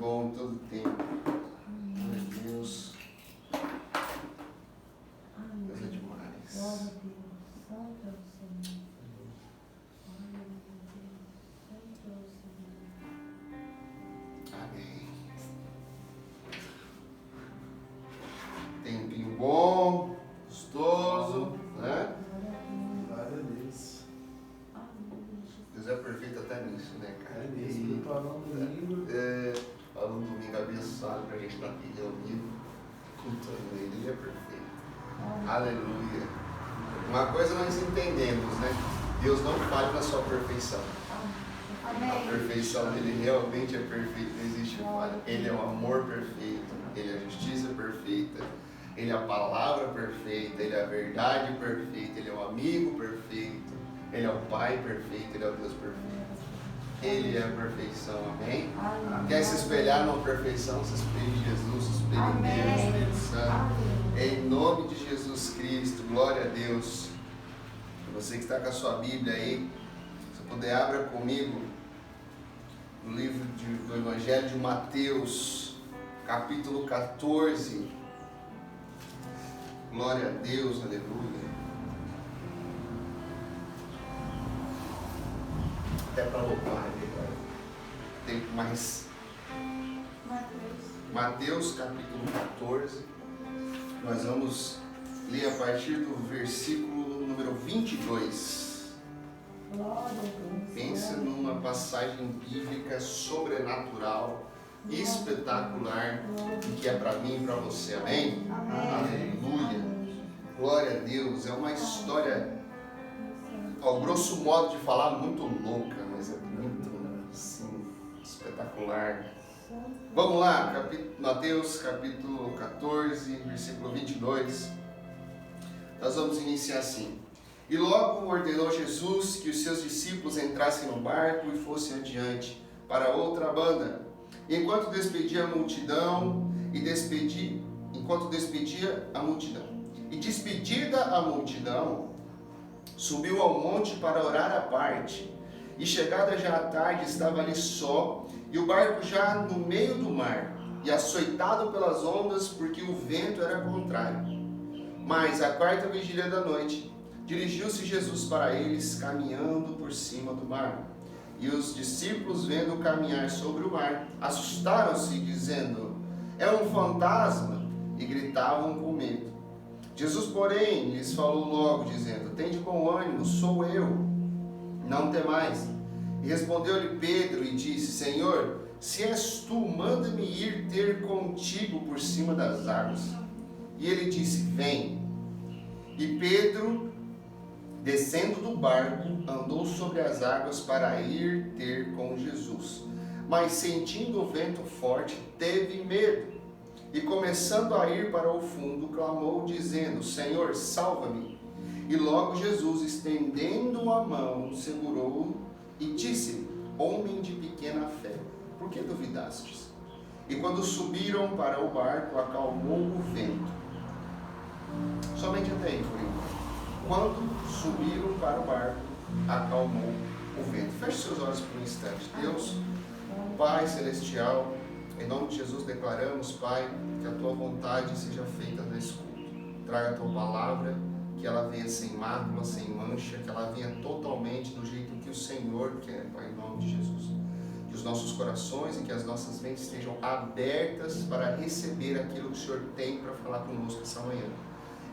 bom em todo tempo. Glória a Deus. Deus é demais. Glória a Deus. Santo é o Senhor. Glória a Deus. Santo é o Senhor. Amém. Tempinho bom, gostoso, né? Glória a Deus. Deus é perfeito até nisso, né, cara? É mesmo. Eu tô falando do livro. Falando um domingo abençoado pra gente estar aqui reunido, cultuando ele é perfeito. Aleluia. Uma coisa nós entendemos, né? Deus não falha na sua perfeição. A perfeição dele realmente é perfeita, não existe falha. Ele é o amor perfeito, ele é a justiça perfeita, ele é a palavra perfeita, ele é a verdade perfeita, ele é o amigo perfeito, ele é o Pai perfeito, ele é o Deus perfeito. Ele é a perfeição, amém? Quer se espelhar numa perfeição? Se espelhe em Jesus, se espelhe em Deus, Espírito Santo. Em nome de Jesus Cristo, glória a Deus. Você que está com a sua Bíblia aí, se puder, abra comigo no livro do Evangelho de Mateus, capítulo 14. Glória a Deus, aleluia. Até para louvar, tempo mais. Mateus capítulo 14. Nós vamos ler a partir do versículo número 22. Pensa numa passagem bíblica sobrenatural, espetacular, que é para mim e para você, amém? Aleluia. Glória a Deus. É uma história, ao grosso modo de falar, muito louca, mas é muito, assim, espetacular. Vamos lá, Mateus capítulo 14, versículo 22. Nós vamos iniciar assim. E logo ordenou Jesus que os seus discípulos entrassem no barco e fossem adiante para outra banda. Enquanto despedia a multidão, e despedida a multidão, subiu ao monte para orar à parte. E chegada já a tarde, estava ali só, e o barco já no meio do mar, e açoitado pelas ondas, porque o vento era contrário. Mas à quarta vigília da noite, dirigiu-se Jesus para eles, caminhando por cima do mar. E os discípulos, vendo caminhar sobre o mar, assustaram-se, dizendo: é um fantasma, e gritavam com medo. Jesus, porém, lhes falou logo, dizendo: tende bom ânimo, sou eu, não temais. E respondeu-lhe Pedro e disse: Senhor, se és tu, manda-me ir ter contigo por cima das águas. E ele disse: vem. E Pedro, descendo do barco, andou sobre as águas para ir ter com Jesus. Mas sentindo o vento forte, teve medo. E começando a ir para o fundo, clamou, dizendo: Senhor, salva-me. E logo Jesus, estendendo a mão, segurou-o e disse-lhe: homem de pequena fé, por que duvidastes? E quando subiram para o barco, acalmou o vento. Somente até aí, por enquanto. Quando subiram para o barco, acalmou o vento. Feche seus olhos por um instante. Deus, Pai Celestial, em nome de Jesus declaramos, Pai, que a Tua vontade seja feita nesse culto. Traga a Tua palavra, que ela venha sem mácula, sem mancha, que ela venha totalmente do jeito que o Senhor quer, Pai, em nome de Jesus. Que os nossos corações e que as nossas mentes estejam abertas para receber aquilo que o Senhor tem para falar conosco essa manhã.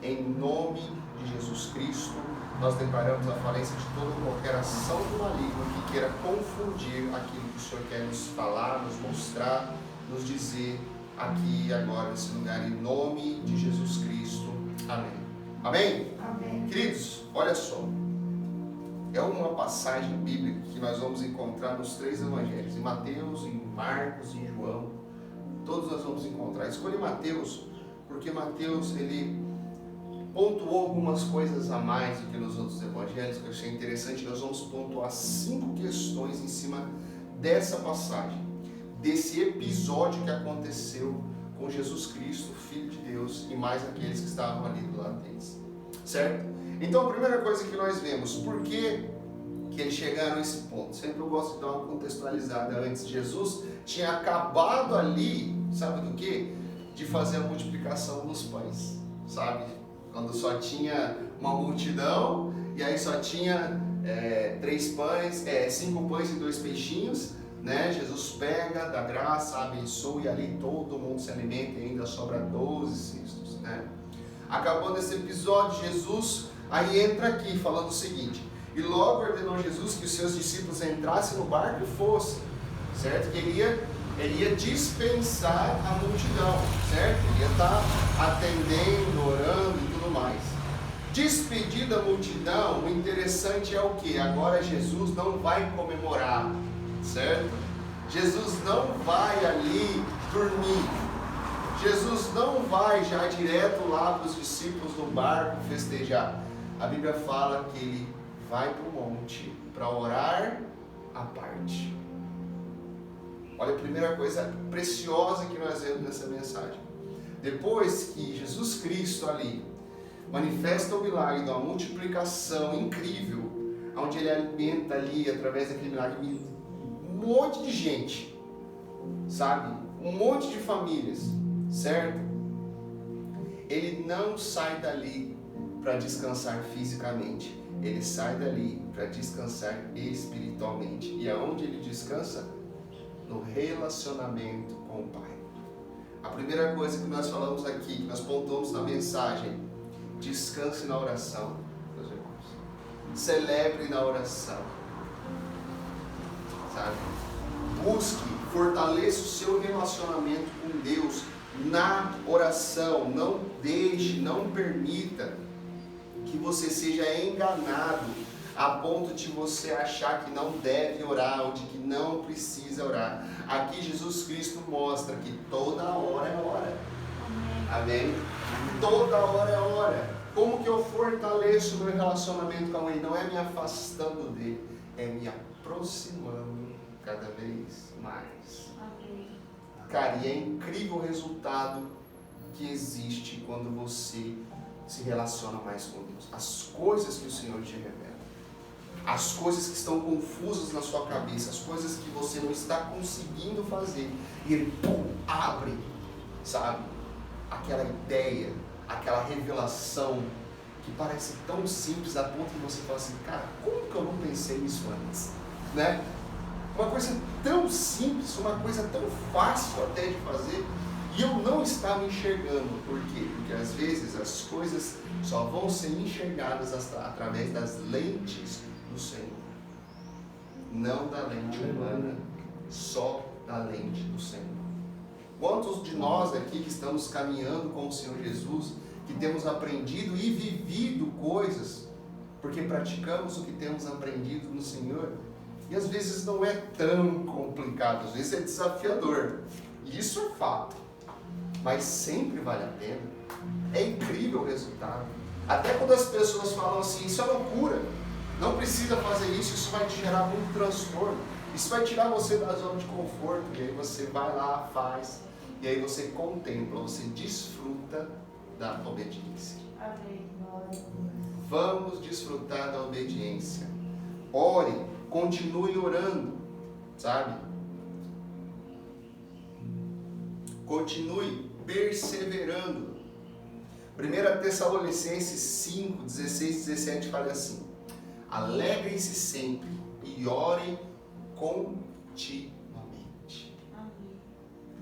Em nome de Jesus Cristo, nós declaramos a falência de toda qualquer ação do maligno que queira confundir aquilo que o Senhor quer nos falar, nos mostrar, nos dizer aqui e agora nesse lugar, em nome de Jesus Cristo. Amém. Amém? Amém. Queridos, olha só. É uma passagem bíblica que nós vamos encontrar nos 3 evangelhos, em Mateus, em Marcos e em João. Todos nós vamos encontrar. Escolhi Mateus porque Mateus, ele pontuou algumas coisas a mais do que nos outros evangelhos, que eu achei interessante. Nós vamos pontuar 5 questões em cima dessa passagem, desse episódio que aconteceu com Jesus Cristo, Filho de Deus, e mais aqueles que estavam ali do lado deles, certo? Então a primeira coisa que nós vemos, por que que eles chegaram a esse ponto. Sempre eu gosto de dar uma contextualizada antes. Jesus tinha acabado ali, sabe do que? De fazer a multiplicação dos pães, sabe? Quando só tinha uma multidão e aí só tinha 5 pães e 2 peixinhos, né? Jesus pega, dá graça, abençoa e ali todo mundo se alimenta e ainda sobra 12 cestos, né? Acabando esse episódio, Jesus aí entra aqui falando o seguinte: e logo ordenou Jesus que os seus discípulos entrassem no barco e fossem, certo? Que ele ia dispensar a multidão, certo? Ele ia estar atendendo, orando e tudo mais. Despedida a multidão, o interessante é o que? Agora Jesus não vai comemorar, certo? Jesus não vai ali dormir. Jesus não vai já direto lá para os discípulos no barco festejar. A Bíblia fala que ele vai para o monte para orar à parte. Olha a primeira coisa preciosa que nós vemos nessa mensagem. Depois que Jesus Cristo ali manifesta o milagre de uma multiplicação incrível, onde ele alimenta ali através daquele milagre um monte de gente, sabe? Um monte de famílias, certo? Ele não sai dali para descansar fisicamente, ele sai dali para descansar espiritualmente. E aonde ele descansa? No relacionamento com o Pai. A primeira coisa que nós falamos aqui, que nós pontuamos na mensagem: descanse na oração, meus irmãos. Celebre na oração, sabe? Busque, fortaleça o seu relacionamento com Deus na oração. Não deixe, não permita que você seja enganado a ponto de você achar que não deve orar ou de que não precisa orar. Aqui Jesus Cristo mostra que toda hora é hora. Amém? Toda hora é hora. Como que eu fortaleço o meu relacionamento com Ele? Não é me afastando dele, é me aproximando cada vez mais. Cara, e é incrível o resultado que existe quando você se relaciona mais com Deus. As coisas que o Senhor te revela, as coisas que estão confusas na sua cabeça, as coisas que você não está conseguindo fazer, e Ele abre, sabe? Aquela ideia, aquela revelação que parece tão simples a ponto de você falar assim: cara, como que eu não pensei nisso antes? Né? Uma coisa tão simples, uma coisa tão fácil até de fazer, e eu não estava enxergando. Por quê? Porque às vezes as coisas só vão ser enxergadas através das lentes do Senhor, não da lente humana, só da lente do Senhor. Quantos de nós aqui que estamos caminhando com o Senhor Jesus, que temos aprendido e vivido coisas, porque praticamos o que temos aprendido no Senhor, e às vezes não é tão complicado, às vezes é desafiador, e isso é fato, mas sempre vale a pena. É incrível o resultado. Até quando as pessoas falam assim: isso é loucura, não precisa fazer isso, isso vai te gerar muito transtorno, isso vai tirar você da zona de conforto. E aí você vai lá, faz, e aí você contempla, você desfruta da obediência. Amém. Vamos desfrutar da obediência. Ore, continue orando, sabe? Continue perseverando. 1 Tessalonicenses 5, 16 e 17 fala assim: alegrem-se sempre e orem continuamente.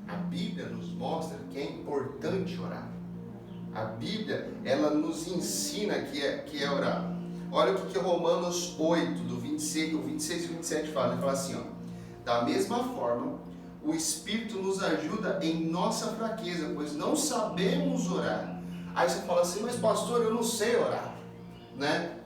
A Bíblia nos mostra que é importante orar. A Bíblia, ela nos ensina que é orar. Olha o que Romanos 8, do 26 e 27 fala. Ele fala assim, ó: da mesma forma, o Espírito nos ajuda em nossa fraqueza, pois não sabemos orar. Aí você fala assim: mas pastor, eu não sei orar, né?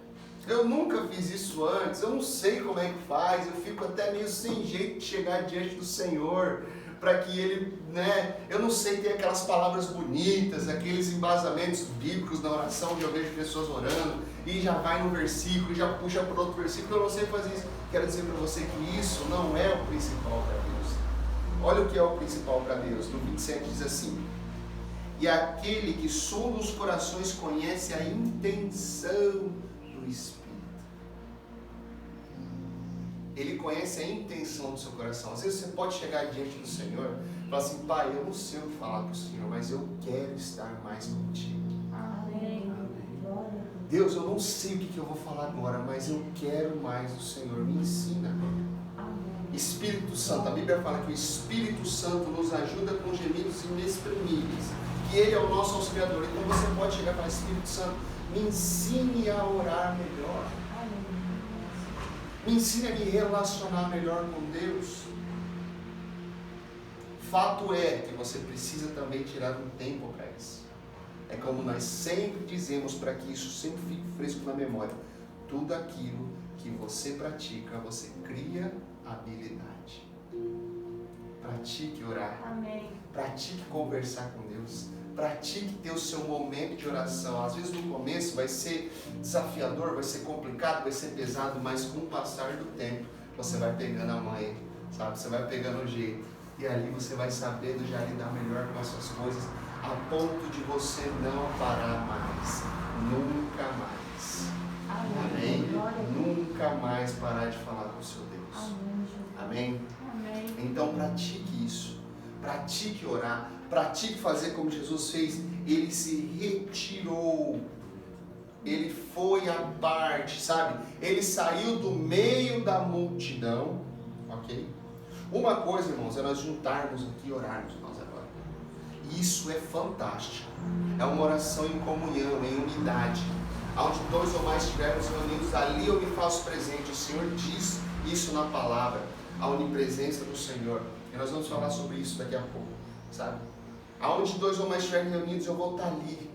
Eu nunca fiz isso antes, eu não sei como é que faz, eu fico até meio sem jeito de chegar diante do Senhor, para que Ele, né? Eu não sei ter aquelas palavras bonitas, aqueles embasamentos bíblicos na oração, onde eu vejo pessoas orando, e já vai no versículo, já puxa para outro versículo. Eu não sei fazer isso. Quero dizer para você que isso não é o principal para Deus. Olha o que é o principal para Deus. No 27 diz assim: e aquele que sonda os corações conhece a intenção do Espírito. Ele conhece a intenção do seu coração. Às vezes você pode chegar diante do Senhor e falar assim: Pai, eu não sei o que falar para o Senhor, mas eu quero estar mais contigo. Amém. Glória a Deus, Deus. eu não sei o que eu vou falar agora, mas eu quero mais do Senhor. Me ensina. Amém. Espírito Santo, a Bíblia fala que o Espírito Santo nos ajuda com gemidos inexprimíveis, que Ele é o nosso auxiliador. Então você pode chegar para o Espírito Santo: me ensine a orar melhor. Me ensine a me relacionar melhor com Deus. Fato é que você precisa também tirar um tempo para isso. É como nós sempre dizemos, para que isso sempre fique fresco na memória: tudo aquilo que você pratica, você cria habilidade. Pratique orar. Amém. Pratique conversar com Deus. Pratique ter o seu momento de oração. Às vezes no começo vai ser desafiador, vai ser complicado, vai ser pesado, mas com o passar do tempo você vai pegando a manha, sabe? Você vai pegando o jeito. E ali você vai sabendo já lidar melhor com as suas coisas, a ponto de você não parar mais. Nunca mais. Amém? Nunca mais parar de falar com o seu Deus. Amém? Amém. Então pratique isso. Pratique orar. Pratique fazer como Jesus fez. Ele se retirou. Ele foi à parte, sabe? Ele saiu do meio da multidão. Ok? Uma coisa, irmãos, é nós juntarmos aqui e orarmos nós agora. Isso é fantástico. É uma oração em comunhão, em unidade. Onde 2 ou mais estivermos reunidos, ali eu me faço presente. O Senhor diz isso na palavra. A onipresença do Senhor. E nós vamos falar sobre isso daqui a pouco, sabe? Aonde 2 ou mais estiverem reunidos, eu vou estar ali,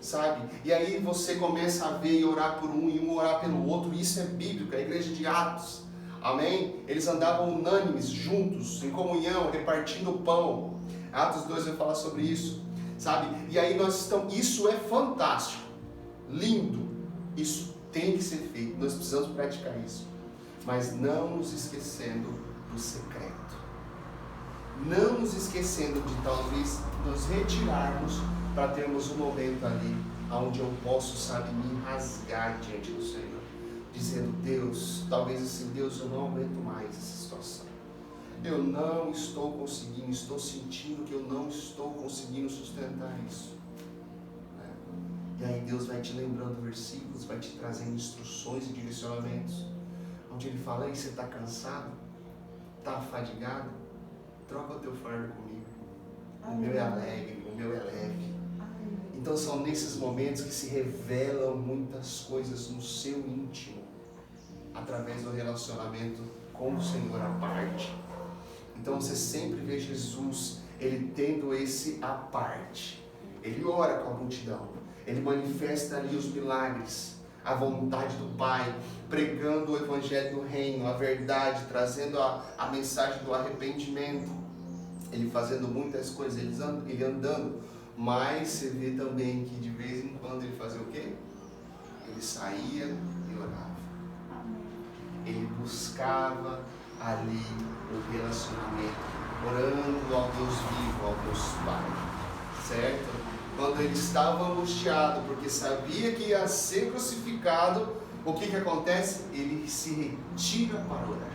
sabe? E aí você começa a ver e orar por um e um orar pelo outro. Isso é bíblico, é a igreja de Atos. Amém? Eles andavam unânimes, juntos, em comunhão, repartindo o pão. Atos 2 vai falar sobre isso, sabe? E aí nós estamos... Isso é fantástico, lindo. Isso tem que ser feito. Nós precisamos praticar isso. Mas não nos esquecendo do secreto. Não nos esquecendo de talvez nos retirarmos para termos um momento ali onde eu posso, sabe, me rasgar diante do Senhor. Dizendo: Deus, talvez assim, Deus, eu não aguento mais essa situação. Eu não estou conseguindo, estou sentindo que eu não estou conseguindo sustentar isso. E aí Deus vai te lembrando versículos, vai te trazendo instruções e direcionamentos. Onde Ele fala: ei, você está cansado? Está afadigado? Troca o teu fardo comigo. O meu é alegre, o meu é leve. Então são nesses momentos que se revelam muitas coisas no seu íntimo, através do relacionamento com o Senhor à parte. Então você sempre vê Jesus, Ele tendo esse à parte. Ele ora com a multidão, Ele manifesta ali os milagres, a vontade do Pai, pregando o Evangelho do Reino, a verdade, trazendo a mensagem do arrependimento. Ele fazendo muitas coisas, ele andando. Mas você vê também que de vez em quando ele fazia o quê? Ele saía e orava. Ele buscava ali o relacionamento, orando ao Deus vivo, ao Deus Pai. Certo? Quando ele estava angustiado, porque sabia que ia ser crucificado, o que acontece? Ele se retira para orar.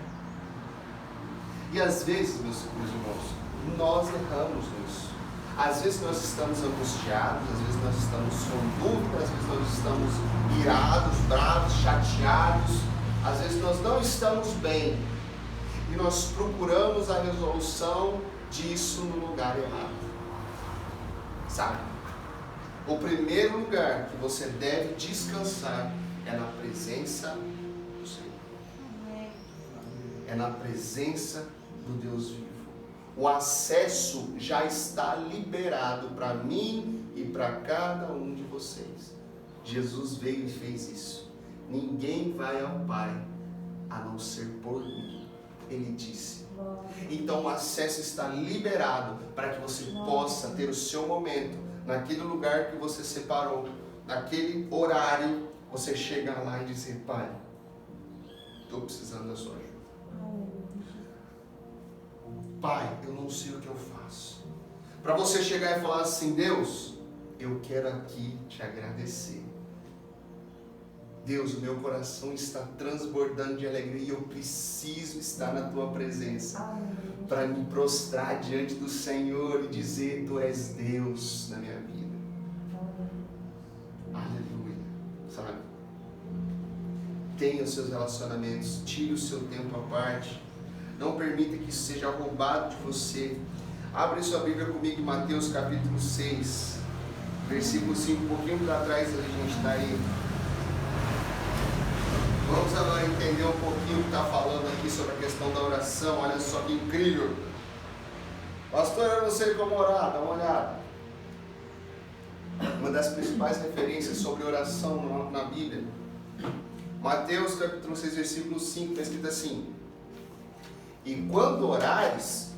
E às vezes, meus irmãos, nós erramos nisso. Às vezes nós estamos angustiados, às vezes nós estamos com dúvida, às vezes nós estamos irados, bravos, chateados, às vezes nós não estamos bem. E nós procuramos a resolução disso no lugar errado. Sabe? O primeiro lugar que você deve descansar é na presença do Senhor. É na presença do Deus vivo. O acesso já está liberado para mim e para cada um de vocês. Jesus veio e fez isso. Ninguém vai ao Pai a não ser por mim. Ele disse. Então o acesso está liberado para que você possa ter o seu momento naquele lugar que você separou, naquele horário. Você chega lá e dizer: Pai, estou precisando da sua ajuda. Pai, eu não sei o que eu faço. Para você chegar e falar assim: Deus, eu quero aqui te agradecer. Deus, o meu coração está transbordando de alegria e eu preciso estar na tua presença para me prostrar diante do Senhor e dizer: tu és Deus na minha vida. Aleluia. Sabe? Tenha os seus relacionamentos, tire o seu tempo à parte. Não permita que isso seja roubado de você. Abre sua Bíblia comigo em Mateus capítulo 6, versículo 5, um pouquinho para trás a gente está aí. Vamos agora entender um pouquinho o que está falando aqui sobre a questão da oração. Olha só que incrível. Pastor, eu não sei como orar, dá uma olhada. Uma das principais referências sobre oração na Bíblia, Mateus capítulo 6, versículo 5, está escrito assim: e quando orares,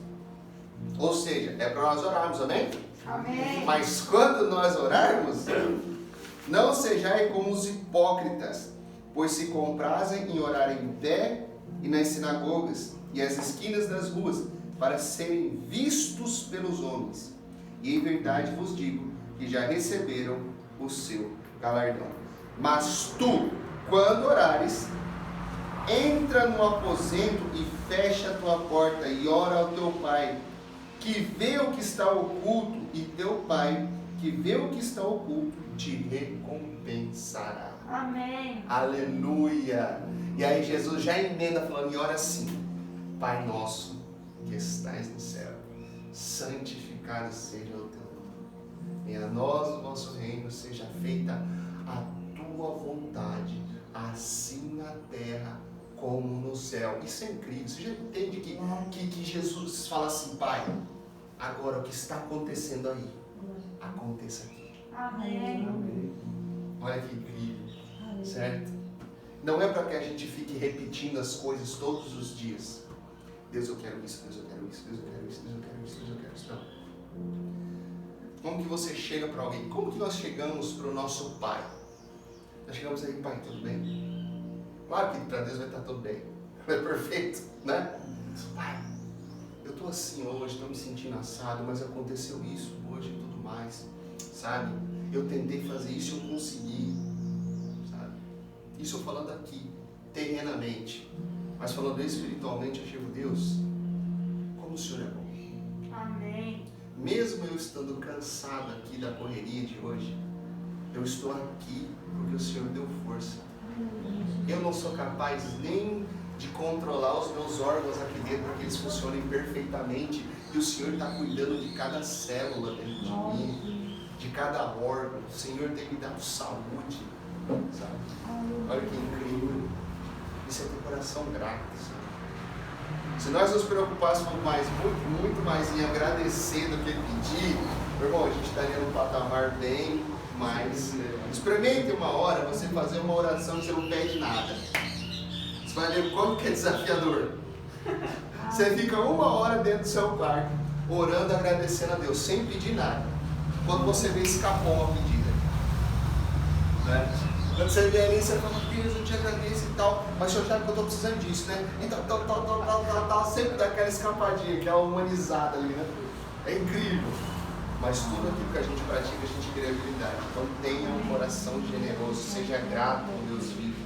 ou seja, é para nós orarmos, amém? Amém. Mas quando nós orarmos, não sejais como os hipócritas, pois se comprazem em orar em pé e nas sinagogas e às esquinas das ruas, para serem vistos pelos homens. E em verdade vos digo que já receberam o seu galardão. Mas tu, quando orares, entra no aposento e fecha a tua porta e ora ao teu Pai, que vê o que está oculto, e teu Pai, que vê o que está oculto, te recompensará. Amém. Aleluia! E aí Jesus já emenda falando, e ora assim: Pai nosso que estais no céu, santificado seja o teu nome. Venha a nós o vosso reino, seja feita a tua vontade, assim na terra como no céu. Isso é incrível. Você já entende que Jesus fala assim: Pai, agora o que está acontecendo aí, aconteça aqui. Amém. Amém. Olha que incrível, certo? Não é para que a gente fique repetindo as coisas todos os dias. Deus, eu quero isso, Deus, eu quero isso, Deus, eu quero isso, Deus, eu quero isso, Deus, eu quero isso. Não. Como que você chega para alguém? Como que nós chegamos para o nosso Pai? Nós chegamos aí: Pai, tudo bem? Claro que para Deus vai estar tudo bem. É perfeito, né? Pai, eu estou assim hoje, estou me sentindo assado, mas aconteceu isso hoje e tudo mais, sabe? Eu tentei fazer isso e eu consegui, sabe? Isso eu falando aqui, terrenamente. Mas falando espiritualmente, eu chego: Deus, como o Senhor é bom. Amém. Mesmo eu estando cansado aqui da correria de hoje, eu estou aqui porque o Senhor me deu força. Eu não sou capaz nem de controlar os meus órgãos aqui dentro para que eles funcionem perfeitamente. E o Senhor está cuidando de cada célula dentro de mim, de cada órgão. O Senhor tem me dado saúde, sabe? Olha que incrível. Isso é ter coração grato, sabe? Se nós nos preocupássemos muito mais em agradecer do que pedir, meu irmão, a gente estaria num patamar bem mais. Experimente uma hora você fazer uma oração que você não pede nada. Você vai ver como que é desafiador. Você fica uma hora dentro do seu quarto, orando, agradecendo a Deus, sem pedir nada. Quando você vê, escapou uma pedida, né? Quando você vê ali, você fala: Deus, eu te agradeço e tal, mas o Senhor sabe que eu estou precisando disso, né? Então, tal, sempre dá aquela escapadinha, que é a humanizada ali, né? É incrível. Mas tudo aquilo que a gente pratica, a gente cria habilidade. Então tenha um coração generoso, seja grato com Deus vivo.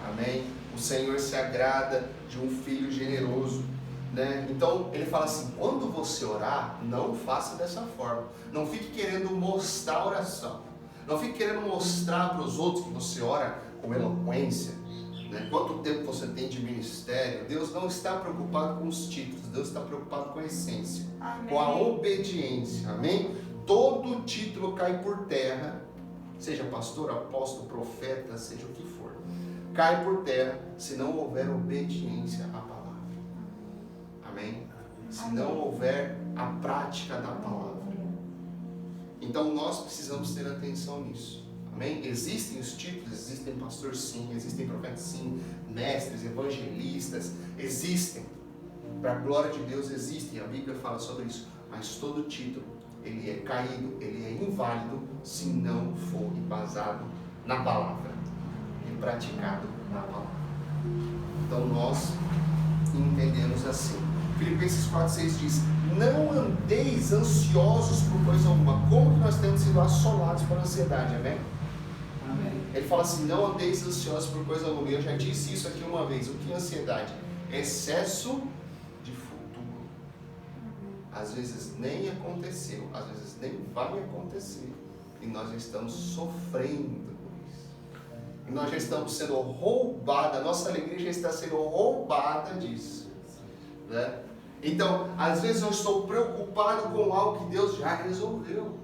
Amém? O Senhor se agrada de um filho generoso, né? Então ele fala assim: quando você orar, não faça dessa forma. Não fique querendo mostrar a oração. Não fique querendo mostrar para os outros que você ora com eloquência, né? Quanto tempo você tem de ministério. Deus não está preocupado com os títulos. Deus está preocupado com a essência. Amém. Com a obediência, amém? Todo título cai por terra, seja pastor, apóstolo, profeta, seja o que for, cai por terra se não houver obediência à palavra, amém? Se não houver a prática da palavra. Então nós precisamos ter atenção nisso, amém? Existem os títulos, existem pastor sim, existem profetas sim, mestres, evangelistas, existem. Para a glória de Deus existem, a Bíblia fala sobre isso, mas todo título, ele é caído, ele é inválido, se não for embasado na palavra e praticado na palavra. Então nós entendemos assim. Filipenses 4,6 diz: não andeis ansiosos por coisa alguma. Como que nós temos sido assolados por ansiedade, amém? Amém. Ele fala assim, não andeis ansiosos por coisa alguma. Eu já disse isso aqui uma vez. O que é ansiedade? Excesso de futuro. Às vezes nem aconteceu, às vezes nem vai acontecer. E nós já estamos sofrendo com isso. E nós já estamos sendo roubados, a nossa alegria já está sendo roubada disso. Né? Então, às vezes eu estou preocupado com algo que Deus já resolveu.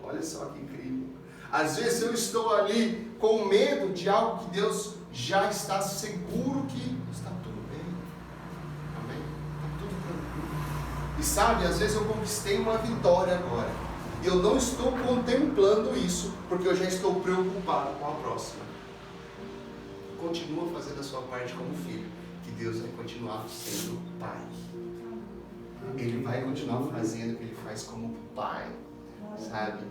Olha só que incrível. Às vezes eu estou ali com medo de algo que Deus já está seguro que está tudo bem. Amém? Está tudo tranquilo. E sabe, às vezes eu conquistei uma vitória agora. E eu não estou contemplando isso, porque eu já estou preocupado com a próxima. Continua fazendo a sua parte como filho, que Deus vai continuar sendo pai. Ele vai continuar fazendo o que ele faz como pai, sabe?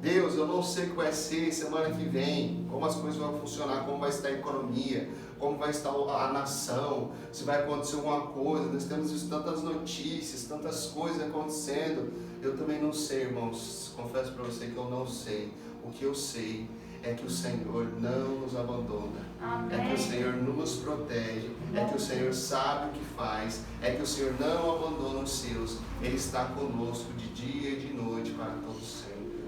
Deus, eu não sei o que vai ser semana que vem, como as coisas vão funcionar, como vai estar a economia, como vai estar a nação, se vai acontecer alguma coisa. Nós temos visto tantas notícias, tantas coisas acontecendo. Eu também não sei, irmãos, confesso para você que eu não sei. O que eu sei é que o Senhor não nos abandona. Amém. É que o Senhor nos protege, é que o Senhor sabe o que faz, é que o Senhor não abandona os seus. Ele está conosco de dia e de noite para todos sempre.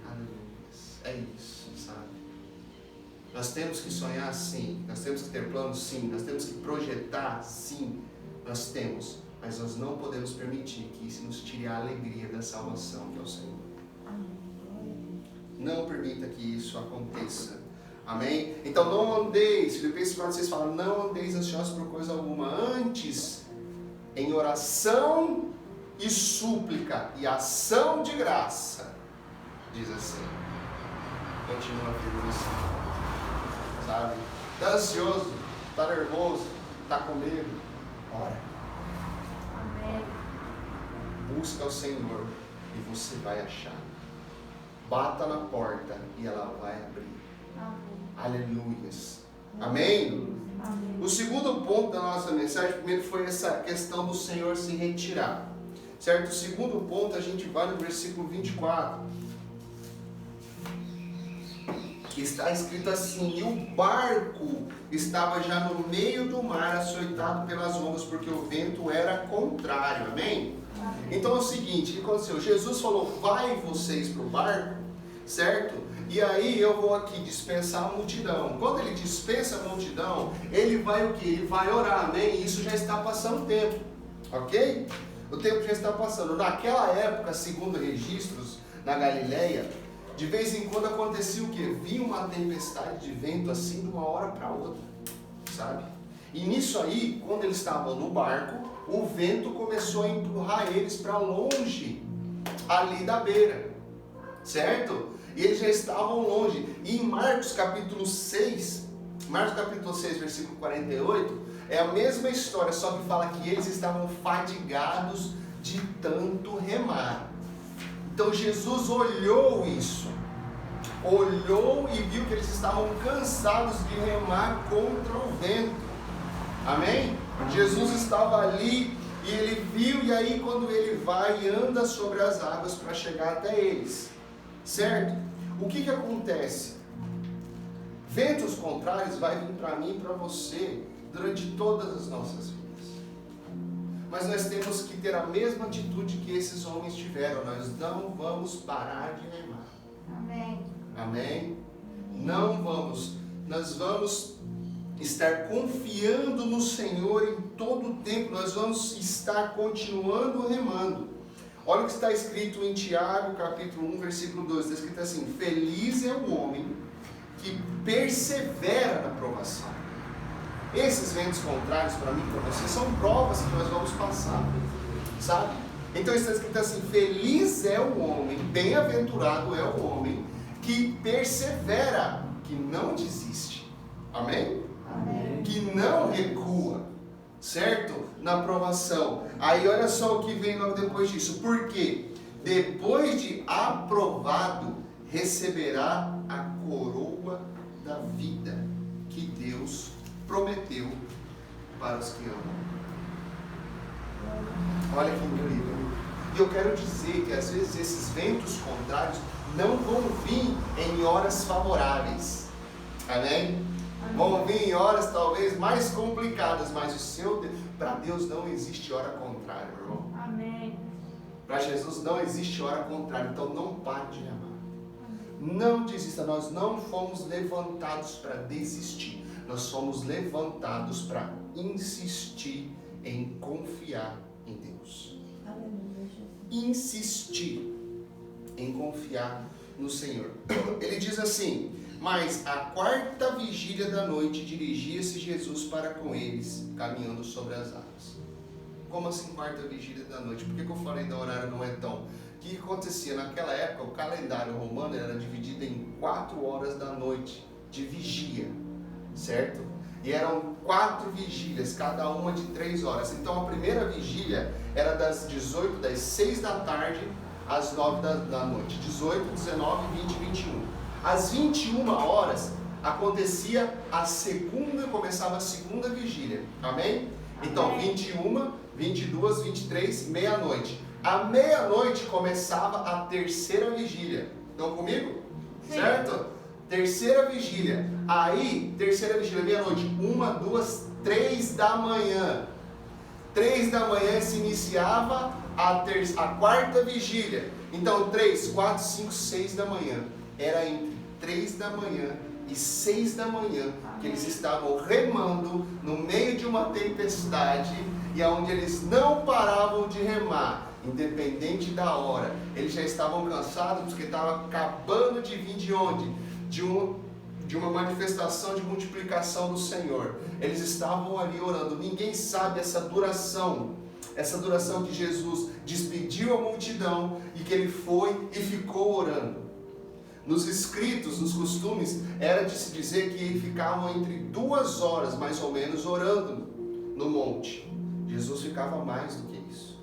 Aleluia. É isso, sabe? Nós temos que sonhar sim, nós temos que ter planos sim, nós temos que projetar sim, nós temos, mas nós não podemos permitir que isso nos tire a alegria da salvação que é o Senhor. Não permita que isso aconteça. Amém? Então não andeis, Filipenses 4,6 fala, não andeis ansiosos por coisa alguma, antes em oração e súplica e ação de graça, diz assim, continua firme assim, sabe? Está ansioso, está nervoso, está com medo, ora. Amém. Busca o Senhor e você vai achar. Bata na porta e ela vai abrir. Aleluias. Amém? Amém. O segundo ponto da nossa mensagem, primeiro foi essa questão do Senhor se retirar. Certo? O segundo ponto, a gente vai no versículo 24. Que está escrito assim, e o barco estava já no meio do mar, açoitado pelas ondas, porque o vento era contrário. Amém? Então é o seguinte, o que aconteceu? Jesus falou, vai vocês para o barco, certo? E aí eu vou aqui dispensar a multidão. Quando ele dispensa a multidão, ele vai o quê? Ele vai orar, amém? E isso já está passando o tempo, ok? O tempo já está passando. Naquela época, segundo registros, na Galileia, de vez em quando acontecia o quê? Vinha uma tempestade de vento assim de uma hora para outra, sabe? E nisso aí, quando eles estavam no barco, o vento começou a empurrar eles para longe, ali da beira, certo? E eles já estavam longe. E em Marcos capítulo 6, versículo 48, é a mesma história, só que fala que eles estavam fadigados de tanto remar. Então Jesus olhou isso, olhou e viu que eles estavam cansados de remar contra o vento. Amém? Jesus estava ali e ele viu, e aí quando ele vai e anda sobre as águas para chegar até eles, certo? O que acontece? Ventos contrários vai vir para mim e para você durante todas as nossas vidas. Mas nós temos que ter a mesma atitude que esses homens tiveram. Nós não vamos parar de remar. Amém. Amém? Não vamos. Nós vamos estar confiando no Senhor em todo o tempo. Nós vamos estar continuando remando. Olha o que está escrito em Tiago, capítulo 1, versículo 2. Está escrito assim, feliz é o homem que persevera na provação. Esses ventos contrários para mim e para você são provas que nós vamos passar, sabe? Então está escrito assim, feliz é o homem, bem-aventurado é o homem que persevera, que não desiste. Amém? Amém. Que não recua, certo? Na provação. Aí olha só o que vem logo depois disso. Por quê? Depois de aprovado, receberá a coroa da vida que Deus prometeu para os que amam. Olha que incrível. E eu quero dizer que às vezes esses ventos contrários não vão vir em horas favoráveis. Amém? Vão vir em horas talvez mais complicadas, mas para Deus não existe hora contrária, meu irmão. Amém. Para Jesus não existe hora contrária, então não pare de amar. Não desista, nós não fomos levantados para desistir, nós fomos levantados para insistir em confiar em Deus. Aleluia, Jesus. Insistir em confiar no Senhor. Ele diz assim: mas à quarta vigília da noite dirigia-se Jesus para com eles, caminhando sobre as águas. Como assim quarta vigília da noite? Por que eu falei da horário não é tão? O que acontecia? Naquela época, o calendário romano era dividido em 4 horas da noite de vigia, certo? E eram 4 vigílias, cada uma de 3 horas. Então a primeira vigília era das 6 da tarde às 9 da noite. 18, 19, 20 e 21. Às 21 horas acontecia a segunda, começava a segunda vigília. Amém? Então 21, 22, 23, meia-noite. À meia-noite começava a terceira vigília. Estão comigo? Sim. Certo? Terceira vigília. Aí, terceira vigília, meia-noite. 1, 2, 3 da manhã. 3 da manhã se iniciava a quarta vigília. Então 3, 4, 5, 6 da manhã. Era entre 3 da manhã e 6 da manhã que eles estavam remando no meio de uma tempestade, e onde eles não paravam de remar, independente da hora. Eles já estavam cansados porque estavam acabando de vir de onde? De uma manifestação de multiplicação do Senhor. Eles estavam ali orando. Ninguém sabe essa duração que Jesus despediu a multidão e que ele foi e ficou orando. Nos escritos, nos costumes, era de se dizer que ficavam entre 2 horas, mais ou menos, orando no monte. Jesus ficava mais do que isso.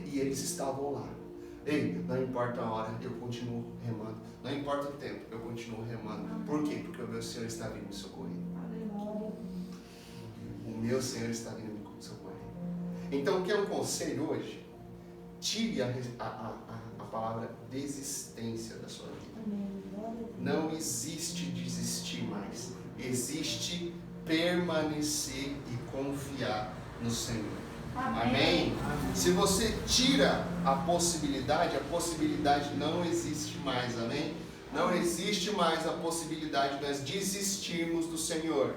E eles estavam lá. Ei, não importa a hora, eu continuo remando. Não importa o tempo, eu continuo remando. Por quê? Porque o meu Senhor está vindo me socorrer. O meu Senhor está vindo me socorrer. Então, o que é um conselho hoje? Tire a palavra desistência da sua vida. Não existe desistir mais. Existe permanecer e confiar no Senhor. Amém? Se você tira a possibilidade não existe mais. Amém? Não existe mais a possibilidade de nós desistirmos do Senhor.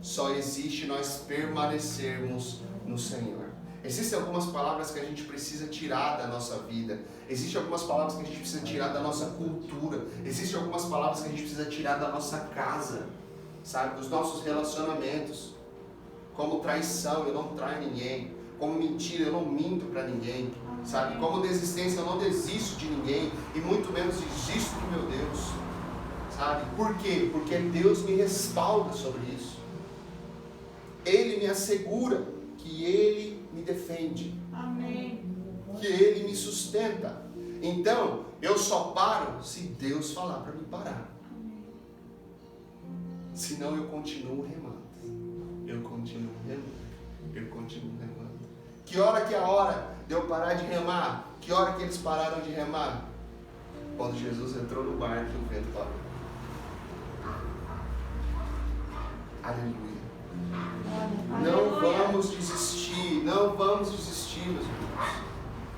Só existe nós permanecermos no Senhor. Existem algumas palavras que a gente precisa tirar da nossa vida. Existem algumas palavras que a gente precisa tirar da nossa cultura. Existem algumas palavras que a gente precisa tirar da nossa casa, sabe? Dos nossos relacionamentos. Como traição, eu não traio ninguém. Como mentira, eu não minto para ninguém, sabe? Como desistência, eu não desisto de ninguém. E muito menos desisto do meu Deus, sabe? Por quê? Porque Deus me respalda sobre isso. Ele me assegura que Ele me defende. Amém. Que Ele me sustenta. Então, eu só paro se Deus falar para me parar. Senão eu continuo remando. Eu continuo remando. Que hora que é a hora de eu parar de remar? Que hora que eles pararam de remar? Quando Jesus entrou no barco e o vento parou. Aleluia. Não vamos desistir, meus irmãos.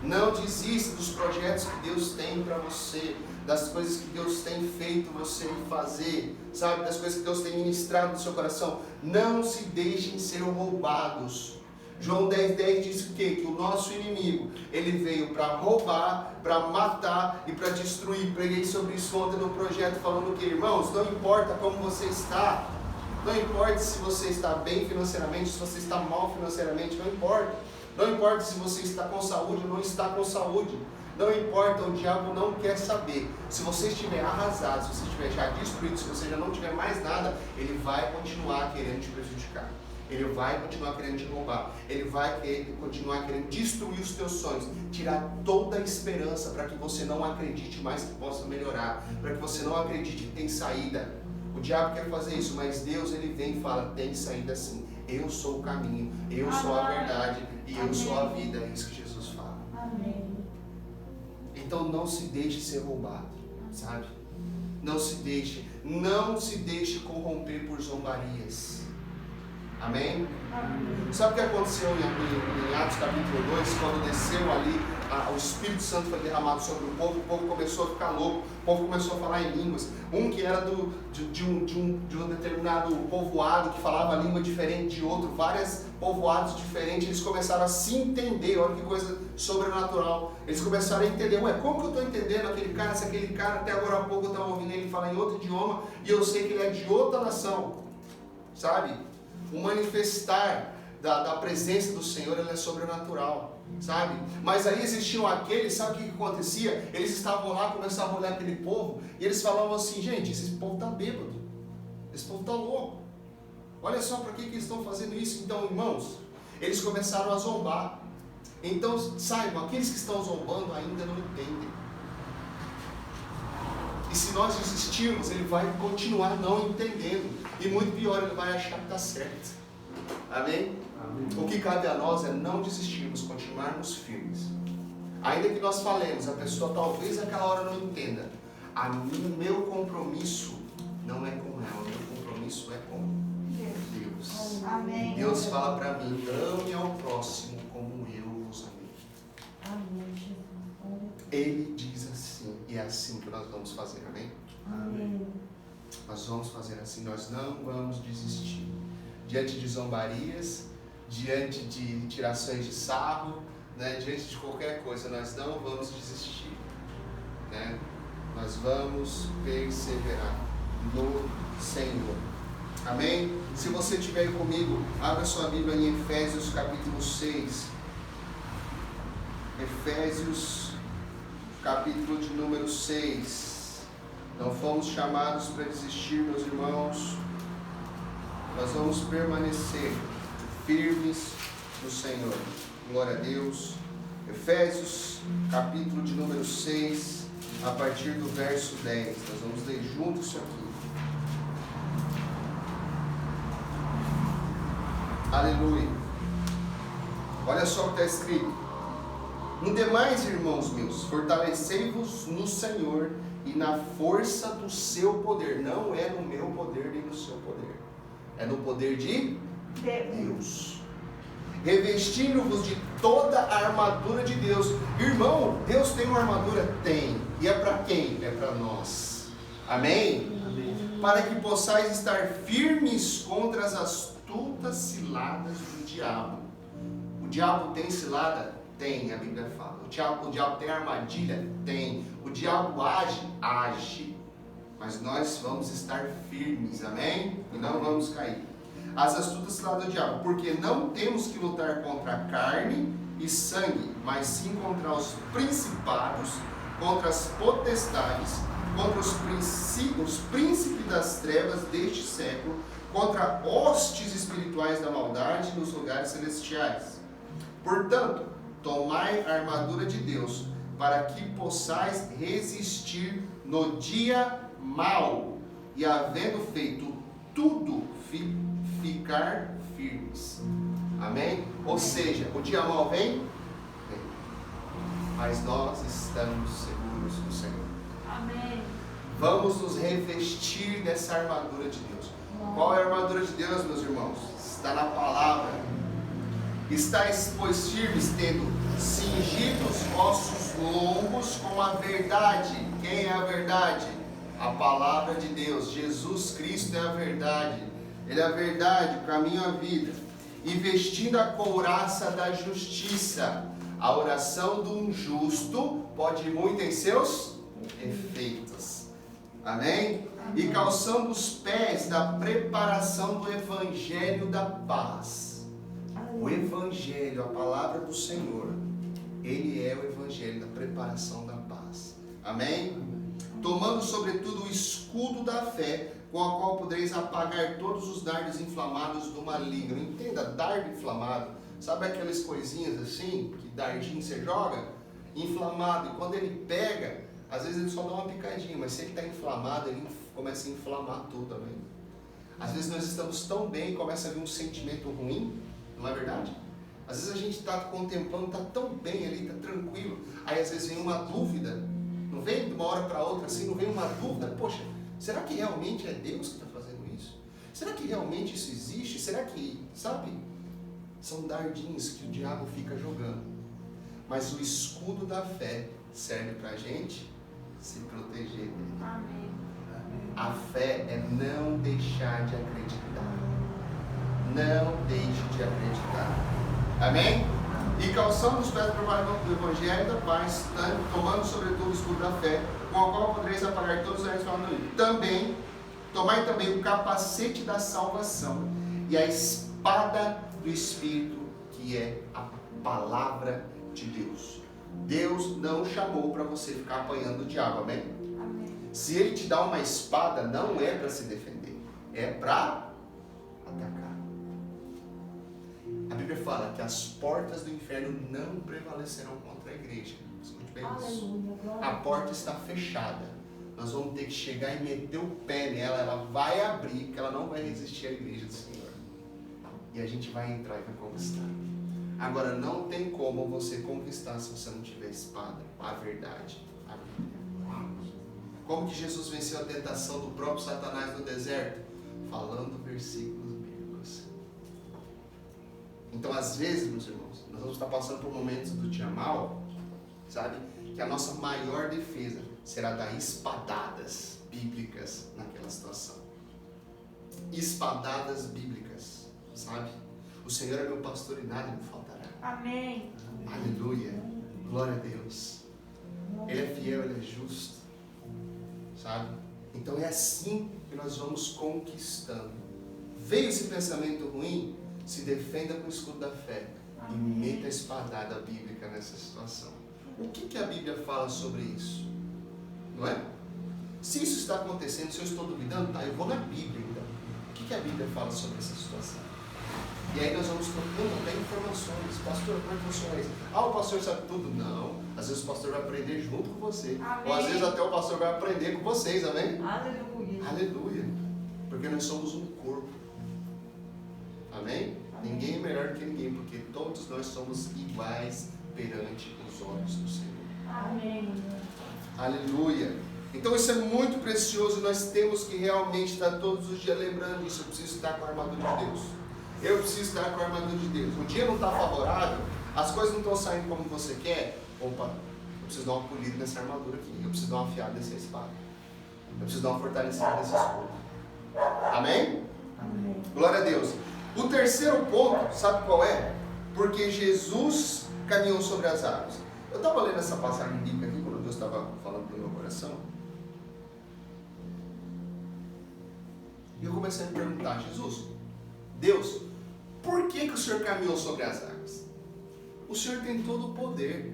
Não desista dos projetos que Deus tem para você, das coisas que Deus tem feito você fazer, sabe, das coisas que Deus tem ministrado no seu coração. Não se deixem ser roubados. João 10:10 diz o quê? Que o nosso inimigo, ele veio para roubar, para matar e para destruir. Preguei sobre isso ontem no projeto, falando que, irmãos, não importa como você está, não importa se você está bem financeiramente, se você está mal financeiramente, não importa. Não importa se você está com saúde ou não está com saúde. Não importa, o diabo não quer saber. Se você estiver arrasado, se você estiver já destruído, se você já não tiver mais nada, ele vai continuar querendo te prejudicar. Ele vai continuar querendo te roubar. Ele vai continuar querendo destruir os teus sonhos. Tirar toda a esperança para que você não acredite mais que possa melhorar. Para que você não acredite que tem saída. O diabo quer fazer isso, mas Deus, ele vem e fala, tem saída sim. Eu sou o caminho, eu sou a verdade e eu sou a vida. É isso que Jesus fala. Amém. Então não se deixe ser roubado. sabe? Não se deixe corromper por zombarias. Amém? Sabe o que aconteceu em Atos capítulo 2, quando desceu ali, o Espírito Santo foi derramado sobre o povo começou a ficar louco, o povo começou a falar em línguas. Um que era de um determinado povoado, que falava língua diferente de outro, vários povoados diferentes, eles começaram a se entender. Olha que coisa sobrenatural. Eles começaram a entender, como que eu estou entendendo aquele cara, se aquele cara até agora há pouco eu estava ouvindo ele falar em outro idioma, e eu sei que ele é de outra nação, sabe? O manifestar da presença do Senhor, ele é sobrenatural, sabe? Mas aí existiam aqueles, sabe o que acontecia? Eles estavam lá, começavam a olhar aquele povo, e eles falavam assim, gente, esse povo está bêbado, esse povo está louco, olha só para que eles estão fazendo isso. Então, irmãos, eles começaram a zombar. Então, saibam, aqueles que estão zombando ainda não entendem. E se nós insistirmos, ele vai continuar não entendendo. E muito pior, ele vai achar que está certo. Amém? Amém? O que cabe a nós é não desistirmos, continuarmos firmes. Ainda que nós falemos, a pessoa talvez naquela hora não entenda. O meu compromisso não é com ela, o meu compromisso é com Deus. Amém. Deus fala para mim, ame ao próximo como eu vos amei. Amém, Jesus. Ele diz assim, e é assim que nós vamos fazer, amém? Amém. Nós vamos fazer assim, nós não vamos desistir. Diante de zombarias, diante de tirações de sarro, né, diante de qualquer coisa, nós não vamos desistir, né? Nós vamos perseverar no Senhor. Amém? Se você estiver aí comigo, abra sua Bíblia em Efésios capítulo 6. Efésios capítulo de número 6. Não fomos chamados para desistir, meus irmãos. Nós vamos permanecer firmes no Senhor. Glória a Deus. Efésios capítulo de número 6, a partir do verso 10. Nós vamos ler juntos isso aqui. Aleluia. Olha só o que está escrito. No demais, irmãos meus, fortalecei-vos no Senhor e na força do seu poder. Não é no meu poder nem no seu poder. É no poder de Deus. Revestindo-vos de toda a armadura de Deus. Irmão, Deus tem uma armadura? Tem. E é para quem? É para nós. Amém? Amém? Para que possais estar firmes contra as astutas ciladas do diabo. O diabo tem cilada? Tem, a Bíblia fala. O diabo tem armadilha? Tem. O diabo age. Mas nós vamos estar firmes, amém? E não vamos cair. As astutas ciladas do diabo, porque não temos que lutar contra a carne e sangue, mas sim contra os principados, contra as potestades, contra os príncipes das trevas deste século, contra hostes espirituais da maldade nos lugares celestiais. Portanto, tomai a armadura de Deus, para que possais resistir no dia mau, e havendo feito tudo, ficar firmes. Amém? Ou seja, o dia mau vem? Vem. Mas nós estamos seguros do Senhor. Amém. Vamos nos revestir dessa armadura de Deus. Qual é a armadura de Deus, meus irmãos? Está na palavra. Estais, pois, firmes, tendo cingido os vossos lombos com a verdade. Quem é a verdade? A palavra de Deus. Jesus Cristo é a verdade. Ele é a verdade, o caminho, a vida. E vestindo a couraça da justiça. A oração de um justo pode ir muito em seus efeitos. Amém? E calçando os pés da preparação do Evangelho da paz. O Evangelho, a palavra do Senhor, ele é o Evangelho da preparação da paz. Amém? Tomando sobretudo o escudo da fé, com a qual podereis apagar todos os dardos inflamados do maligno. Entenda, dardo inflamado. Sabe aquelas coisinhas assim, que dardinho você joga? Inflamado. E quando ele pega, às vezes ele só dá uma picadinha, mas se ele está inflamado, ele começa a inflamar tudo, amém? Às vezes nós estamos tão bem, começa a vir um sentimento ruim, não é verdade? Às vezes a gente está contemplando, está tão bem ali, está tranquilo. Aí às vezes vem uma dúvida. Não vem de uma hora para outra assim, não vem uma dúvida, poxa, será que realmente é Deus que está fazendo isso? Será que realmente isso existe? Será que, sabe? São dardinhos que o diabo fica jogando. Mas o escudo da fé serve para a gente se proteger dele. Amém. A fé é não deixar de acreditar. Não deixe de acreditar. Amém? E calçando os pés do Evangelho da paz, tomando sobretudo o escudo da fé, com o qual podereis apagar todos os erros falando isso. Também, tomai também o capacete da salvação e a espada do Espírito, que é a palavra de Deus. Deus não chamou para você ficar apanhando o diabo, amém? Amém. Se ele te dá uma espada, não é para se defender, é para atacar. A Bíblia fala que as portas do inferno não prevalecerão contra a igreja. Escute bem isso. Aleluia. Glória A porta está fechada. Nós vamos ter que chegar e meter o pé nela. Ela vai abrir, porque ela não vai resistir à igreja do Senhor. E a gente vai entrar e vai conquistar. Agora, não tem como você conquistar se você não tiver espada. A verdade. A Bíblia. Como que Jesus venceu a tentação do próprio Satanás no deserto? Falando versículos bíblicos. Então, às vezes, meus irmãos, nós vamos estar passando por momentos do dia mal, sabe? Que a nossa maior defesa será dar espadadas bíblicas naquela situação. Espadadas bíblicas, sabe? O Senhor é meu pastor e nada me faltará. Amém. Aleluia. Glória a Deus. Ele é fiel, Ele é justo. Sabe? Então é assim que nós vamos conquistando. Veio esse pensamento ruim, se defenda com o escudo da fé. E meta a espadada bíblica nessa situação. O que a Bíblia fala sobre isso? Não é? Se isso está acontecendo, se eu estou duvidando, tá, eu vou na Bíblia então. O que a Bíblia fala sobre essa situação? E aí nós vamos trocando até informações. Pastor, como é que funciona isso? Ah, o pastor sabe tudo? Não. Às vezes o pastor vai aprender junto com você. Amém. Ou às vezes até o pastor vai aprender com vocês, amém? Aleluia. Aleluia. Porque nós somos um corpo. Amém? Ninguém é melhor que ninguém, porque todos nós somos iguais perante os olhos do Senhor. Amém. Aleluia. Então isso é muito precioso. Nós temos que realmente estar todos os dias lembrando isso. Eu preciso estar com a armadura de Deus. Eu preciso estar com a armadura de Deus. O dia não está favorável, as coisas não estão saindo como você quer. Opa, eu preciso dar uma polida nessa armadura aqui. Eu preciso dar uma afiada nessa espada. Eu preciso dar uma fortalecida nesse escudo. Amém? Amém. Glória a Deus. O terceiro ponto, sabe qual é? Porque Jesus caminhou sobre as águas. Eu estava lendo essa passagem bíblica aqui, quando Deus estava falando do meu coração. E eu comecei a me perguntar, Jesus, Deus, por que o Senhor caminhou sobre as águas? O Senhor tem todo o poder.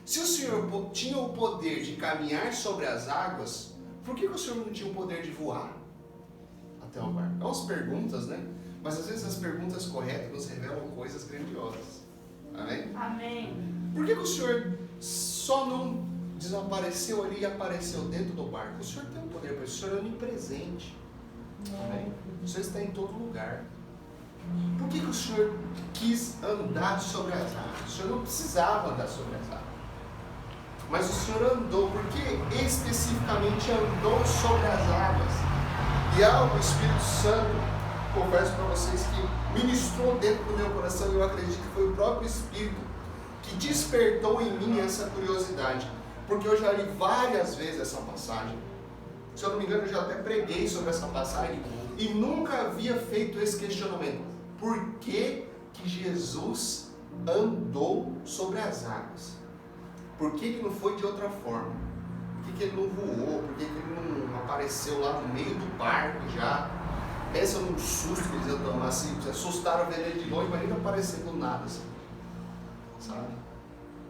Se o Senhor tinha o poder de caminhar sobre as águas, por que o Senhor não tinha o poder de voar até o barco? É umas perguntas, né? Mas às vezes as perguntas corretas nos revelam coisas grandiosas. Amém? Amém. Por que o Senhor só não desapareceu ali e apareceu dentro do barco? O Senhor tem o poder para isso. O Senhor é onipresente. Amém? O Senhor está em todo lugar. Por que o Senhor quis andar sobre as águas? O Senhor não precisava andar sobre as águas. Mas o Senhor andou. Por que especificamente andou sobre as águas? E algo o Espírito Santo, confesso para vocês que ministrou dentro do meu coração, e eu acredito que foi o próprio Espírito que despertou em mim essa curiosidade, porque eu já li várias vezes essa passagem. Se eu não me engano, eu já até preguei sobre essa passagem e nunca havia feito esse questionamento. Por que Jesus andou sobre as águas? Por que não foi de outra forma? Por que ele não voou? Por que ele não apareceu lá no meio do barco já? Pensa num susto que eles iam tomar, assim, se assustaram vendo ele de longe, mas ainda aparecendo do nada, assim, sabe?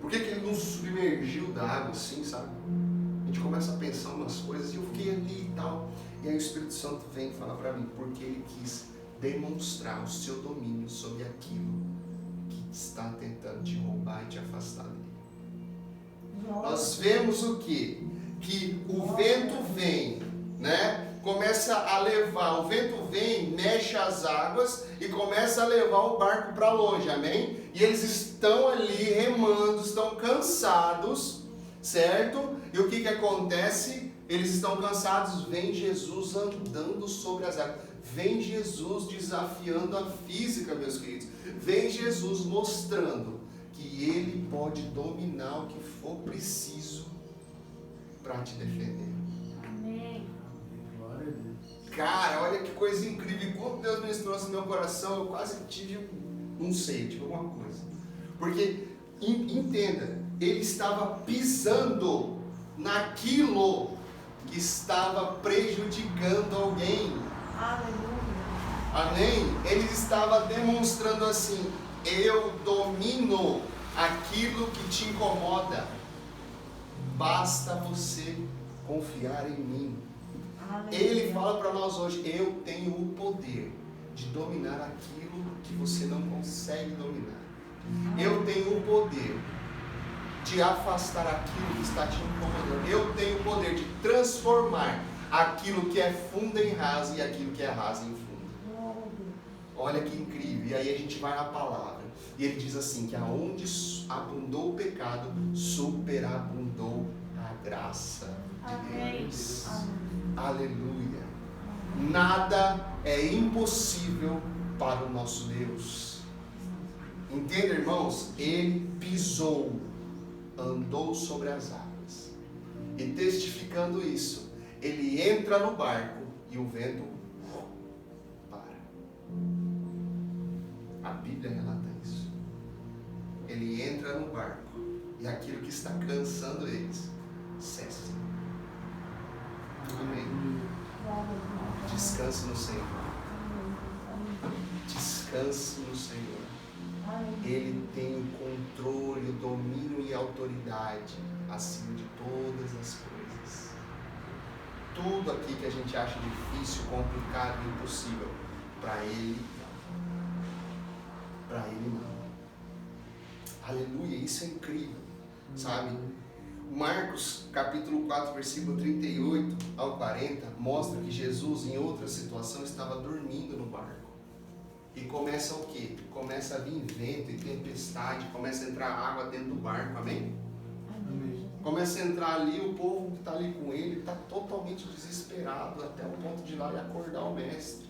Por que ele não submergiu da água, assim, sabe? A gente começa a pensar umas coisas, e eu fiquei ali e tal, e aí o Espírito Santo vem falar para mim, porque ele quis demonstrar o seu domínio sobre aquilo que está tentando te roubar e te afastar dele. Nós vemos o quê? Que o vento vem, né? Começa a levar, o vento vem, mexe as águas e começa a levar o barco para longe, amém? E eles estão ali remando, estão cansados, certo? E o que acontece? Eles estão cansados, vem Jesus andando sobre as águas, vem Jesus desafiando a física, meus queridos, vem Jesus mostrando que Ele pode dominar o que for preciso para te defender. Amém. Glória a Deus. Cara, olha que coisa incrível, quando Deus ministrou isso no meu coração, eu quase tive, não sei, tive alguma coisa, porque, entenda, Ele estava pisando naquilo que estava prejudicando alguém. Aleluia. Amém? Ele estava demonstrando assim: eu domino aquilo que te incomoda. Basta você confiar em mim. Aleluia. Ele fala para nós hoje: eu tenho o poder de dominar aquilo que você não consegue dominar. Eu tenho o poder de afastar aquilo que está te incomodando. Eu tenho o poder de transformar aquilo que é fundo em raso e aquilo que é raso em fundo. Olha que incrível. E aí a gente vai na palavra. E ele diz assim, que aonde abundou o pecado, superabundou a graça de Deus. Aleluia. Nada é impossível para o nosso Deus. Entenda, irmãos? Ele pisou, andou sobre as águas. E testificando isso, ele entra no barco e o vento para. A Bíblia relata isso. Ele entra no barco e aquilo que está cansando eles cessa. Amém. Descanse no Senhor. Descanse no Senhor. Ele tem o controle, o domínio e a autoridade acima de todas as coisas. Tudo aqui que a gente acha difícil, complicado, impossível, para Ele não. Para Ele não. Aleluia, isso é incrível, sabe? Marcos capítulo 4, versículo 38 ao 40, mostra que Jesus, em outra situação, estava dormindo no barco. E começa o quê? Começa a vir vento e tempestade, começa a entrar água dentro do barco, amém? Amém. Começa a entrar ali, o povo que está ali com ele está totalmente desesperado, até o ponto de ir lá e acordar o mestre.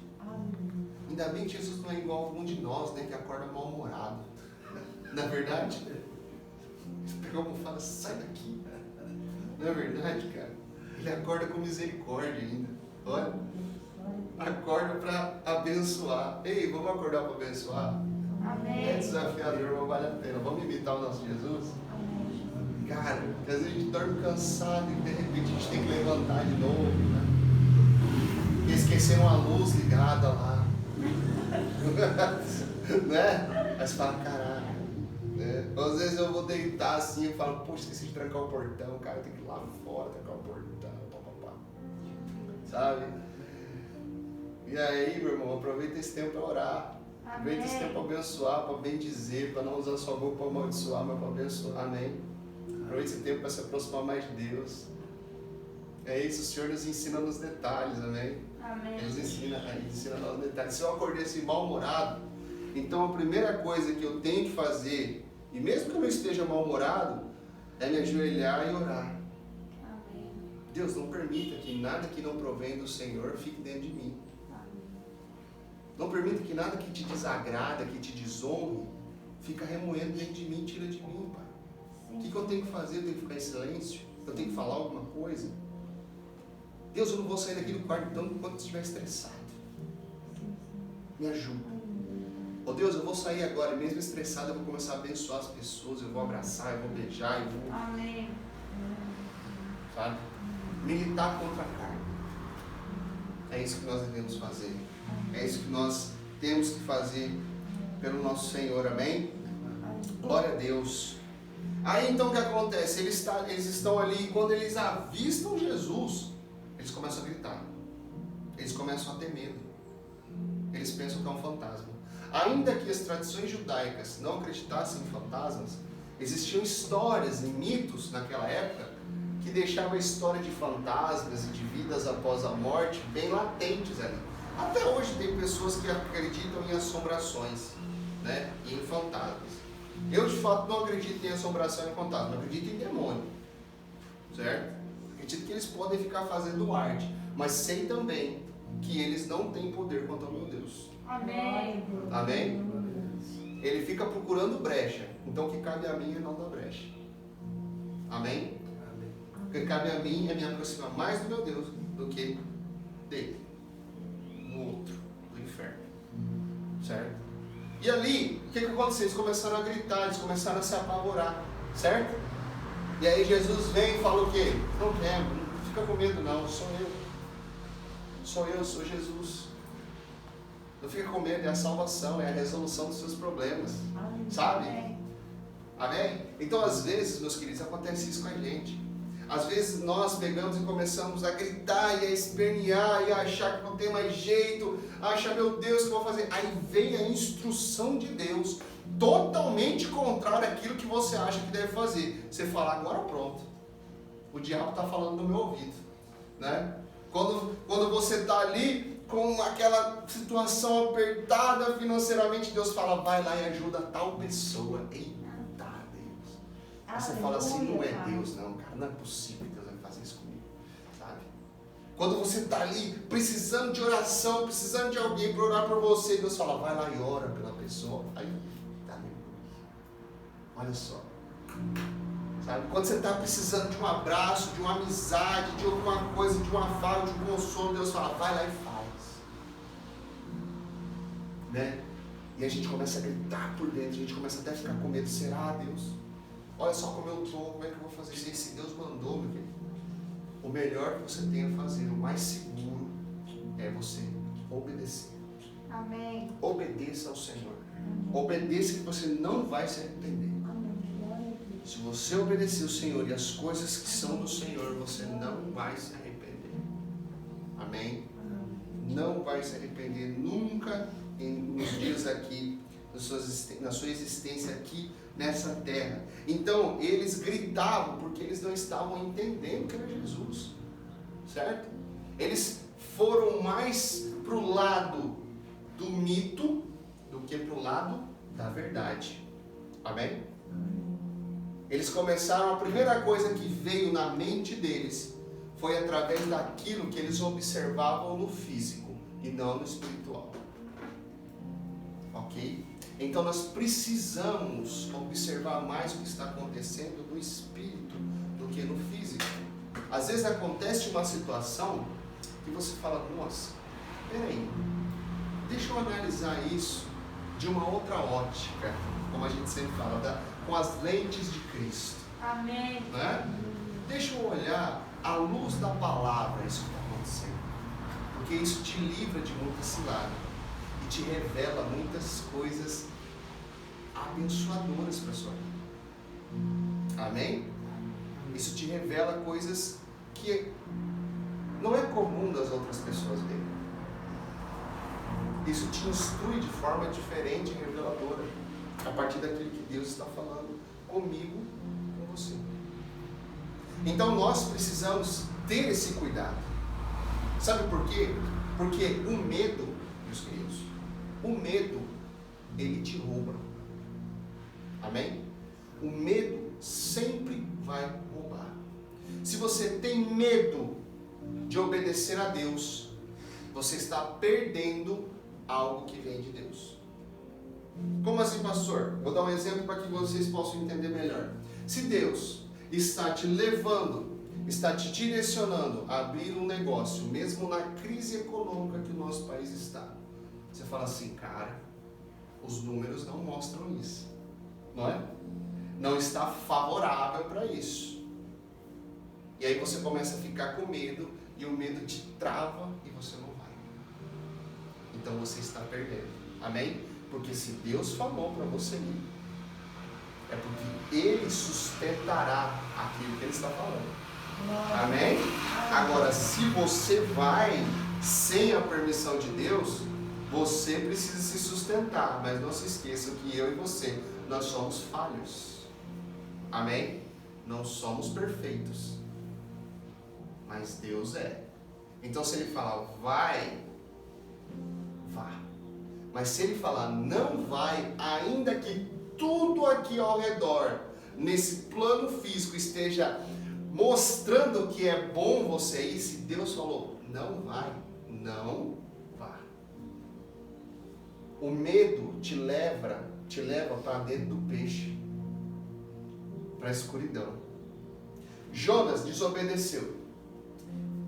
Ainda bem que Jesus não é igual a algum de nós, né, que acorda mal-humorado. Não é verdade? Pegou como fala, sai daqui. Não é verdade, cara? Ele acorda com misericórdia ainda. Olha. Acorda para abençoar. Ei, vamos acordar para abençoar? Amém. É desafiador, mas vale a pena. Vamos imitar o nosso Jesus? Amém. Cara, porque às vezes a gente dorme cansado e de repente a gente tem que levantar de novo, né? E esqueceram a luz ligada lá. Né? Aí você fala, caraca. Né? Às vezes eu vou deitar assim e falo, poxa, esqueci de trancar o portão, cara, tem que ir lá fora trancar o portão, papapá. Sabe? E aí, meu irmão, aproveita esse tempo para orar. Aproveita esse tempo para abençoar, para bendizer, para não usar sua boca para amaldiçoar, mas para abençoar. Amém? Aproveita esse tempo para se aproximar mais de Deus. É isso, o Senhor nos ensina nos detalhes, amém? Amém. Ele ensina nos detalhes. Se eu acordei assim mal-humorado, então a primeira coisa que eu tenho que fazer, e mesmo que eu não esteja mal-humorado, é me ajoelhar e orar. Amém. Deus, não permita que nada que não provém do Senhor fique dentro de mim. Não permita que nada que te desagrada, que te desonre, fica remoendo dentro de mim, tira de mim, Pai. O que eu tenho que fazer? Eu tenho que ficar em silêncio? Eu tenho que falar alguma coisa? Deus, eu não vou sair daqui do quarto tanto quanto estiver estressado. Me ajuda. Oh Deus, eu vou sair agora, e mesmo estressado, eu vou começar a abençoar as pessoas, eu vou abraçar, eu vou beijar, eu vou... Amém. Sabe? Militar contra a carne. É isso que nós devemos fazer. É isso que nós temos que fazer pelo nosso Senhor, amém? Glória a Deus. Aí então o que acontece? Eles estão ali e quando eles avistam Jesus, eles começam a gritar. Eles começam a ter medo. Eles pensam que é um fantasma. Ainda que as tradições judaicas não acreditassem em fantasmas, existiam histórias e mitos naquela época que deixavam a história de fantasmas e de vidas após a morte bem latentes ali. Até hoje tem pessoas que acreditam em assombrações, né? E em fantasmas. Eu de fato não acredito em assombração e em fantasma, eu acredito em demônio. eles podem ficar fazendo arte, mas sei também que eles não têm poder contra o meu Deus. Amém. Amém? Ele fica procurando brecha, então o que cabe a mim é não dar brecha. Amém? O que cabe a mim é me aproximar mais do meu Deus do que dele, do outro, do inferno. Certo? E ali, o que aconteceu? Eles começaram a gritar, eles começaram a se apavorar. Certo? E aí Jesus vem e fala o quê? Não quero, não fica com medo não, sou eu. Sou eu, sou Jesus. Não fica com medo, é a salvação, é a resolução dos seus problemas. Sabe? Amém? Então às vezes, meus queridos, acontece isso com a gente. Às vezes nós pegamos e começamos a gritar e a espernear e a achar que não tem mais jeito, a achar, meu Deus, o que eu vou fazer? Aí vem a instrução de Deus, totalmente contrária àquilo que você acha que deve fazer. Você fala, agora pronto. O diabo está falando no meu ouvido. Né? Quando você está ali com aquela situação apertada financeiramente, Deus fala, vai lá e ajuda tal pessoa. Eita Deus. Aí você fala assim, não é Deus não, cara, não é possível que Deus vai fazer isso comigo. Sabe? Quando você está ali precisando de oração, precisando de alguém para orar por você, Deus fala, vai lá e ora pela pessoa. Aí, tá nervoso. Olha só. Sabe? Quando você está precisando de um abraço, de uma amizade, de alguma coisa, de um afago, de um consolo, Deus fala, vai lá e faz. Né? E a gente começa a gritar por dentro, a gente começa até a ficar com medo. Será, Deus? Olha só como eu estou, como é que eu vou fazer isso? Se Deus mandou, meu querido, o melhor que você tem a fazer, o mais seguro, é você obedecer. Amém. Obedeça ao Senhor. Obedeça que você não vai se arrepender. Se você obedecer ao Senhor e as coisas que são do Senhor, você não vai se arrepender. Amém? Não vai se arrepender nunca nos dias aqui, na sua existência aqui nessa terra. Então, eles gritavam porque eles não estavam entendendo que era Jesus. Certo? Eles foram mais para o lado do mito do que para o lado da verdade. Amém? Eles começaram, a primeira coisa que veio na mente deles foi através daquilo que eles observavam no físico e não no espiritual. Ok? Então nós precisamos observar mais o que está acontecendo no espírito do que no físico. Às vezes acontece uma situação que você fala, nossa, peraí, deixa eu analisar isso de uma outra ótica, como a gente sempre fala, com as lentes de Cristo. Amém. Né? Deixa eu olhar à luz da palavra isso que está acontecendo. Porque isso te livra de muita cilada e te revela muitas coisas abençoadoras para a sua vida. Amém? Isso te revela coisas que não é comum das outras pessoas verem. Isso te instrui de forma diferente e reveladora, a partir daquilo que Deus está falando comigo, com você. Então nós precisamos ter esse cuidado. Sabe por quê? Porque o medo, meus queridos, o medo, ele te rouba. Amém? O medo sempre vai roubar. Se você tem medo de obedecer a Deus, você está perdendo algo que vem de Deus. Como assim, pastor? Vou dar um exemplo para que vocês possam entender melhor. Se Deus está te levando, está te direcionando a abrir um negócio, mesmo na crise econômica que o nosso país está, você fala assim, cara, os números não mostram isso, não é? Não está favorável para isso. E aí você começa a ficar com medo, e o medo te trava e você não vai. Então você está perdendo. Amém? Porque se Deus falou para você ir, é porque Ele sustentará aquilo que Ele está falando. Amém? Agora, se você vai sem a permissão de Deus, você precisa se sustentar. Mas não se esqueça que eu e você, nós somos falhos. Amém? Não somos perfeitos. Mas Deus é. Então se Ele falar, vai, vá. Mas se Ele falar, não vai, ainda que tudo aqui ao redor, nesse plano físico, esteja mostrando que é bom você ir, se Deus falou, não vai, não vá. O medo te leva para dentro do peixe, para a escuridão. Jonas desobedeceu.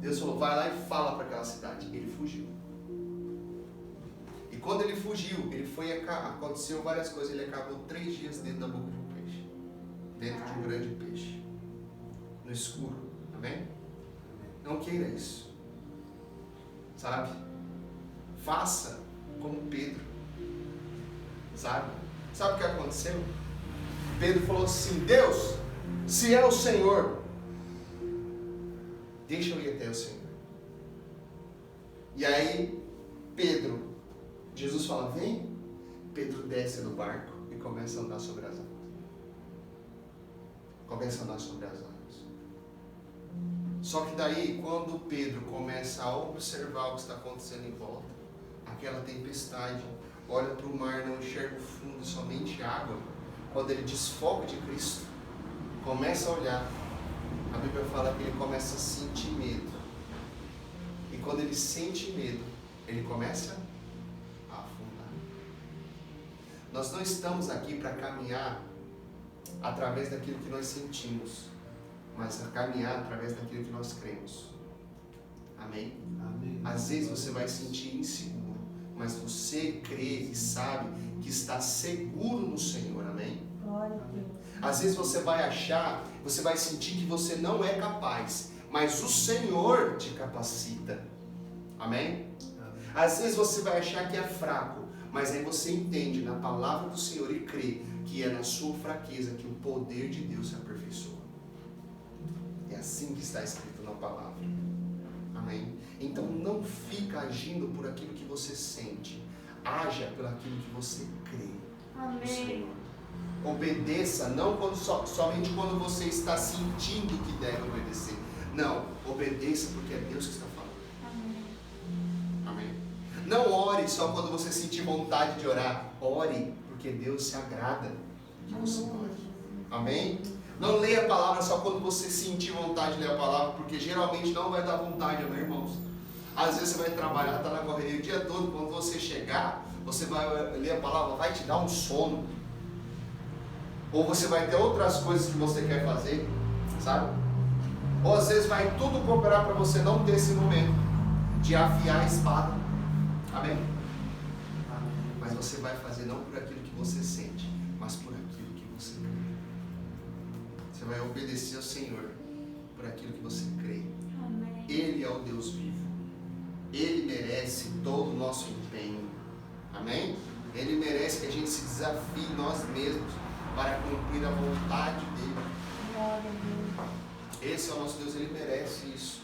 Deus falou, vai lá e fala para aquela cidade. Ele fugiu. E quando ele fugiu, aconteceu várias coisas. Ele acabou 3 dias dentro da boca de um peixe. Dentro de um grande peixe. No escuro. Amém? Não queira isso. Sabe? Faça como Pedro. Sabe? Sabe o que aconteceu? Pedro falou assim, Deus, se é o Senhor, deixa eu ir até o Senhor. E aí, Jesus fala, vem. Pedro desce do barco e começa a andar sobre as águas. Começa a andar sobre as águas. Só que daí, quando Pedro começa a observar o que está acontecendo em volta, aquela tempestade, olha para o mar, não enxerga o fundo, somente água. Quando ele desfoca de Cristo, começa a olhar, a Bíblia fala que ele começa a sentir medo. E quando ele sente medo, ele começa a afundar. Nós não estamos aqui para caminhar através daquilo que nós sentimos, mas a caminhar através daquilo que nós cremos. Amém? Amém. Às vezes você vai sentir inseguro, mas você crê e sabe que está seguro no Senhor. Amém? Glória a Deus. Às vezes você vai sentir que você não é capaz, mas o Senhor te capacita. Amém? Às vezes você vai achar que é fraco, mas aí você entende na palavra do Senhor e crê que é na sua fraqueza que o poder de Deus se aperfeiçoa. É assim que está escrito na palavra. Amém? Então não fica agindo por aquilo que você sente. Haja por aquilo que você crê. Amém. Obedeça, não somente quando você está sentindo que deve obedecer. Não, obedeça porque é Deus que está falando. Amém. Amém? Não ore só quando você sentir vontade de orar. Ore porque Deus se agrada de você orar. Amém? Não leia a palavra só quando você sentir vontade de ler a palavra, porque geralmente não vai dar vontade, amém, irmãos? Às vezes você vai trabalhar, está na correria o dia todo, quando você chegar, você vai ler a palavra, vai te dar um sono. Ou você vai ter outras coisas que você quer fazer, sabe? Ou às vezes vai tudo cooperar para você não ter esse momento de afiar a espada. Amém? Mas você vai fazer não por aquilo que você sente, mas por aquilo que você crê. Você vai obedecer ao Senhor por aquilo que você crê. Amém. Ele é o Deus vivo. Ele merece todo o nosso empenho. Amém? Ele merece que a gente se desafie nós mesmos para cumprir a vontade dele. Glória a Deus. Esse é o nosso Deus, ele merece isso.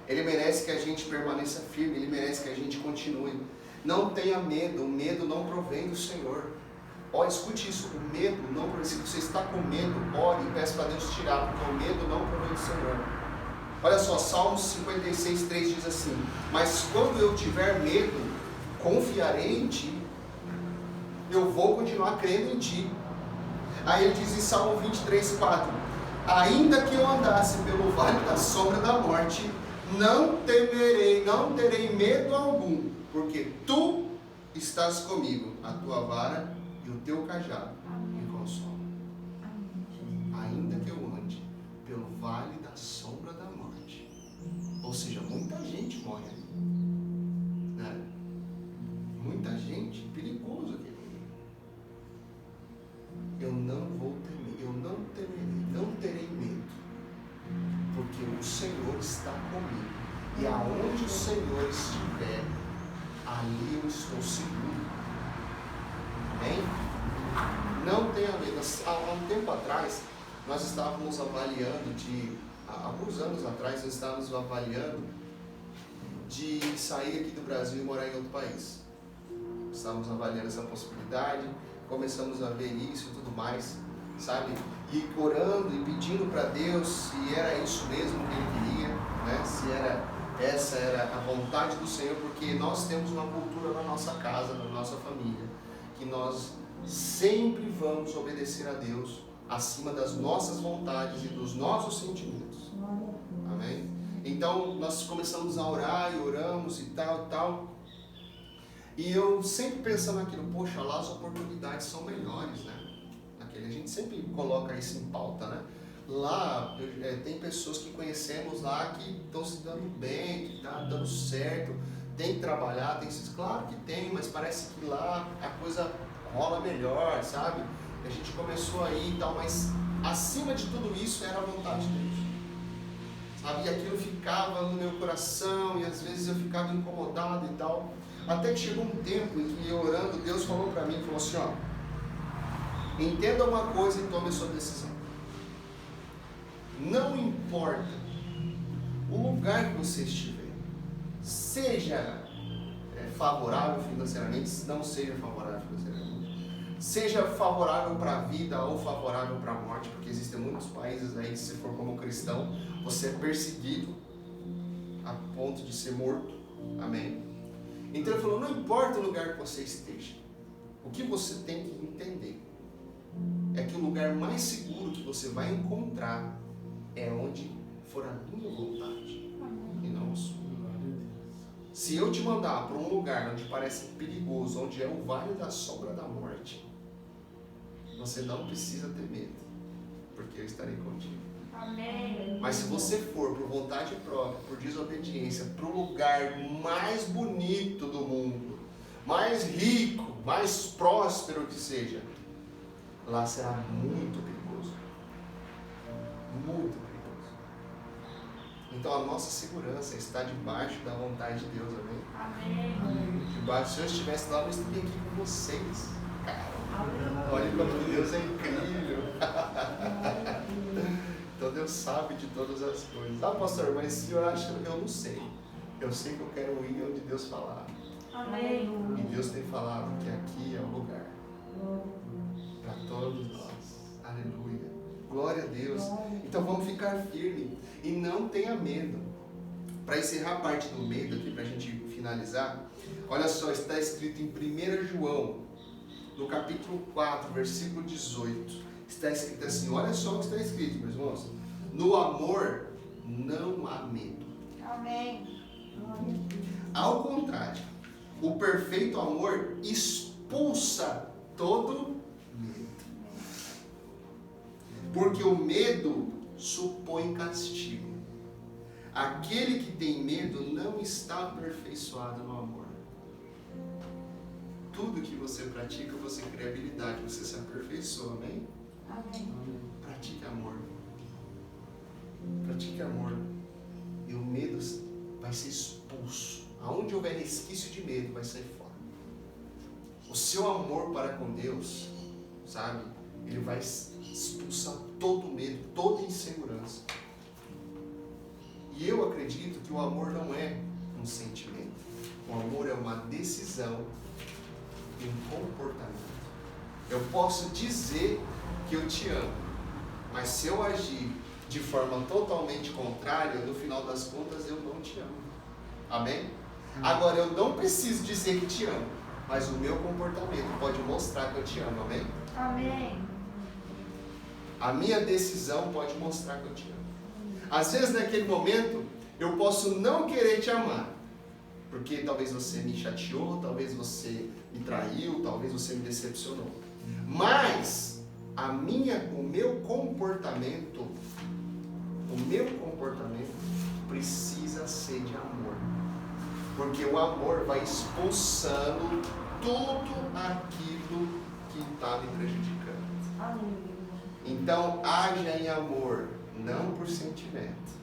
Ele merece que a gente permaneça firme, ele merece que a gente continue. Não tenha medo, o medo não provém do Senhor. Ó, escute isso, o medo não provém. Se você está com medo, ore e peça para Deus tirar, porque o medo não provém do Senhor. Olha só, Salmos 56, 3 diz assim: mas quando eu tiver medo, confiarei em ti. Eu vou continuar crendo em ti. Aí ele diz em Salmo 23, 4: ainda que eu andasse pelo vale da sombra da morte, não temerei, não terei medo algum, porque tu estás comigo, a tua vara e o teu cajado me consolam. Ainda que eu ande pelo vale da sombra da morte, ou seja, muita gente morre ali, né? Muita gente, perigoso aqui. Eu não vou temer, eu não temerei, não terei medo, porque o Senhor está comigo, e aonde o Senhor estiver, ali eu estou seguro. Amém? Não tenha medo. Há um tempo atrás, nós estávamos avaliando alguns anos atrás, nós estávamos avaliando de sair aqui do Brasil e morar em outro país. Estávamos avaliando essa possibilidade, começamos a ver isso e tudo mais, sabe? E orando e pedindo para Deus se era isso mesmo que Ele queria, né? Se essa era a vontade do Senhor, porque nós temos uma cultura na nossa casa, na nossa família, que nós sempre vamos obedecer a Deus acima das nossas vontades e dos nossos sentimentos. Amém? Então nós começamos a orar e oramos e tal. E eu sempre pensando naquilo, poxa, lá as oportunidades são melhores, né? A gente sempre coloca isso em pauta, né? Lá tem pessoas que conhecemos lá que estão se dando bem, que está dando certo, tem que trabalhar, claro que tem, mas parece que lá a coisa rola melhor, sabe? A gente começou aí e tal, mas acima de tudo isso era a vontade de Deus. Sabe? E aquilo ficava no meu coração e às vezes eu ficava incomodado e tal. Até que chegou um tempo em que, orando, Deus falou para mim, falou assim, ó, entenda uma coisa e tome a sua decisão. Não importa o lugar que você estiver, seja favorável financeiramente, não seja favorável financeiramente, seja favorável para a vida ou favorável para a morte, porque existem muitos países aí que, se for como cristão, você é perseguido a ponto de ser morto. Amém? Então ele falou, não importa o lugar que você esteja, o que você tem que entender é que o lugar mais seguro que você vai encontrar é onde for a minha vontade e não a sua. Se eu te mandar para um lugar onde parece perigoso, onde é o vale da sombra da morte, você não precisa ter medo, porque eu estarei contigo. Amém. Mas se você for por vontade própria, por desobediência, para o lugar mais bonito do mundo, mais rico, mais próspero que seja, lá será muito perigoso. Muito perigoso. Então a nossa segurança está debaixo da vontade de Deus, amém? Amém. Debaixo, se eu estivesse lá, eu estaria aqui com vocês. Cara, olha como Deus é incrível. Então Deus sabe de todas as coisas. Ah, pastor, mas se eu acho, eu não sei. Eu sei que eu quero ir onde Deus falar. Amém. E Deus tem falado que aqui é o lugar para todos nós. Aleluia. Glória a Deus. Então vamos ficar firme e não tenha medo. Para encerrar a parte do medo aqui, para a gente finalizar, olha só, está escrito em 1 João, no capítulo 4, versículo 18. Está escrito assim, olha só o que está escrito, meus irmãos. No amor não há medo. Amém. Ao contrário, o perfeito amor expulsa todo medo. Porque o medo supõe castigo. Aquele que tem medo não está aperfeiçoado no amor. Tudo que você pratica, você cria habilidade, você se aperfeiçoa, amém? Amém. Pratique amor. Pratique amor. E o medo vai ser expulso. Aonde houver resquício de medo, vai sair fora. O seu amor para com Deus, sabe? Ele vai expulsar todo medo, toda insegurança. E eu acredito que o amor não é um sentimento. O amor é uma decisão e um comportamento. Eu posso dizer que eu te amo, mas se eu agir de forma totalmente contrária, no final das contas eu não te amo. Amém? Agora, eu não preciso dizer que te amo, mas o meu comportamento pode mostrar que eu te amo. Amém? Amém. A minha decisão pode mostrar que eu te amo. Às vezes, naquele momento, eu posso não querer te amar, porque talvez você me chateou, talvez você me traiu, talvez você me decepcionou. Mas o meu comportamento precisa ser de amor. Porque o amor vai expulsando tudo aquilo que está me prejudicando. Amém. Então, haja em amor, não por sentimento.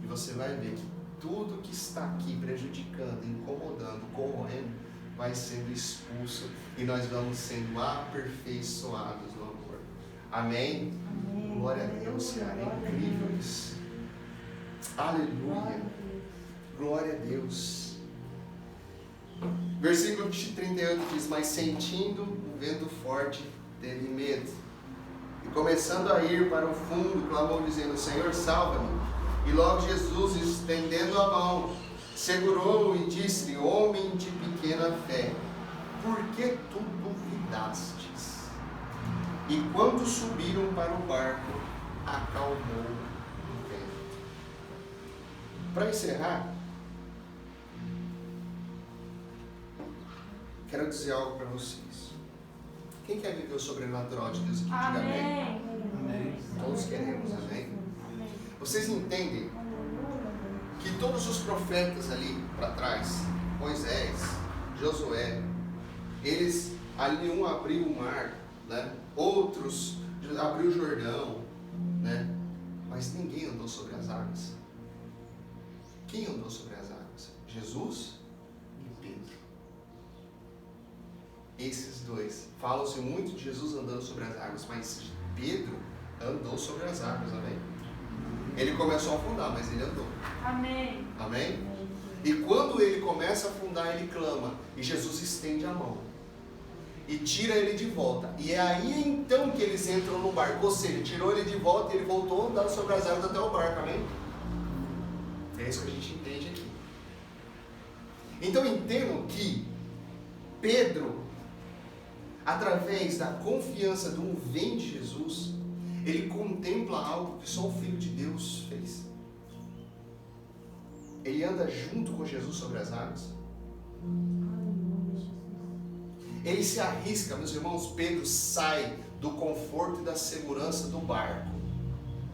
E você vai ver que tudo que está aqui prejudicando, incomodando, corroendo, vai sendo expulso e nós vamos sendo aperfeiçoados no amor. Amém? Amém. Glória a Deus, Senhor. É incrível isso. Aleluia. Glória a Deus. Versículo 38 diz, mas sentindo o vento forte, teve medo. E começando a ir para o fundo, clamou dizendo, Senhor, salva-me. E logo Jesus, estendendo a mão, segurou-o e disse-lhe, homem de pequena fé, por que tu duvidastes? E quando subiram para o barco, acalmou o vento. Para encerrar, quero dizer algo para vocês. Quem quer viver o sobrenatural de Deus aqui? Diga amém. Amém. Todos queremos, amém? Amém. Vocês entendem que todos os profetas ali para trás, Moisés, Josué, eles ali um abriu o mar, né? Outros abriu o Jordão, né? Mas ninguém andou sobre as águas. Quem andou sobre as águas? Jesus e Pedro. Esses dois. Fala-se muito de Jesus andando sobre as águas, mas Pedro andou sobre as águas, amém? Ele começou a afundar, mas ele andou. Amém. Amém? E quando ele começa a afundar, ele clama. E Jesus estende a mão. E tira ele de volta. E é aí então que eles entram no barco. Ou seja, tirou ele de volta e ele voltou a andar sobre as águas até o barco. Amém? É isso que a gente entende aqui. Então entendam que Pedro, através da confiança do vem de Jesus, ele contempla algo que só o Filho de Deus fez. Ele anda junto com Jesus sobre as águas. Ele se arrisca, meus irmãos. Pedro sai do conforto e da segurança do barco.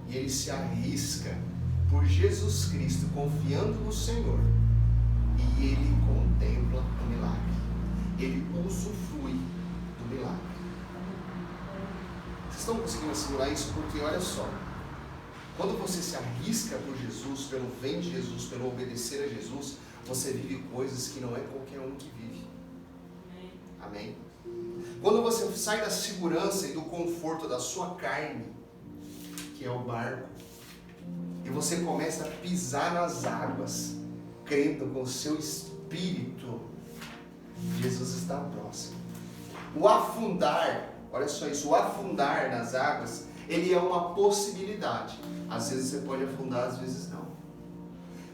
E ele se arrisca por Jesus Cristo, confiando no Senhor. E ele contempla o milagre. Ele usufrui do milagre. Vocês estão conseguindo assimilar isso? Porque olha só. Quando você se arrisca por Jesus, pelo vem de Jesus, pelo obedecer a Jesus, você vive coisas que não é qualquer um que vive. Amém? Quando você sai da segurança e do conforto da sua carne, que é o barco, e você começa a pisar nas águas, crendo com o seu espírito, Jesus está próximo. O afundar, olha só isso, o afundar nas águas, ele é uma possibilidade. Às vezes você pode afundar, às vezes não.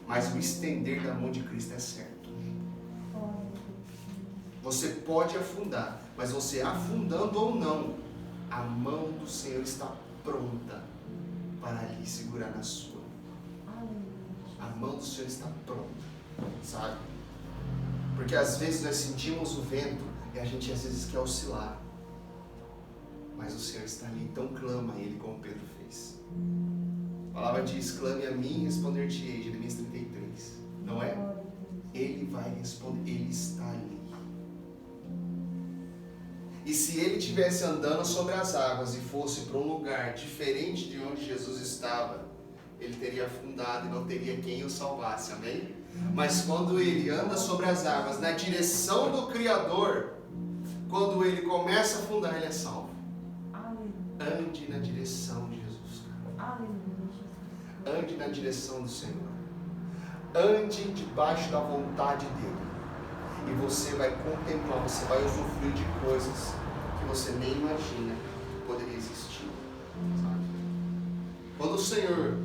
Mas o estender da mão de Cristo é certo. Você pode afundar, mas você afundando ou não, a mão do Senhor está pronta para lhe segurar na sua. A mão do Senhor está pronta, sabe? Porque às vezes nós sentimos o vento e a gente às vezes quer oscilar. Mas o Senhor está ali, então clama a Ele como Pedro fez. A palavra diz, clame a mim e responder-te-ei, Jeremias 33. Não é? Ele vai responder, Ele está ali. E se ele estivesse andando sobre as águas e fosse para um lugar diferente de onde Jesus estava, ele teria afundado e não teria quem o salvasse, amém? Mas quando ele anda sobre as águas, na direção do Criador, quando ele começa a afundar, ele é salvo. Ande na direção de Jesus, cara. Ande na direção do Senhor. Ande debaixo da vontade dele. E você vai contemplar, você vai usufruir de coisas que você nem imagina que poderia existir, sabe? Quando o Senhor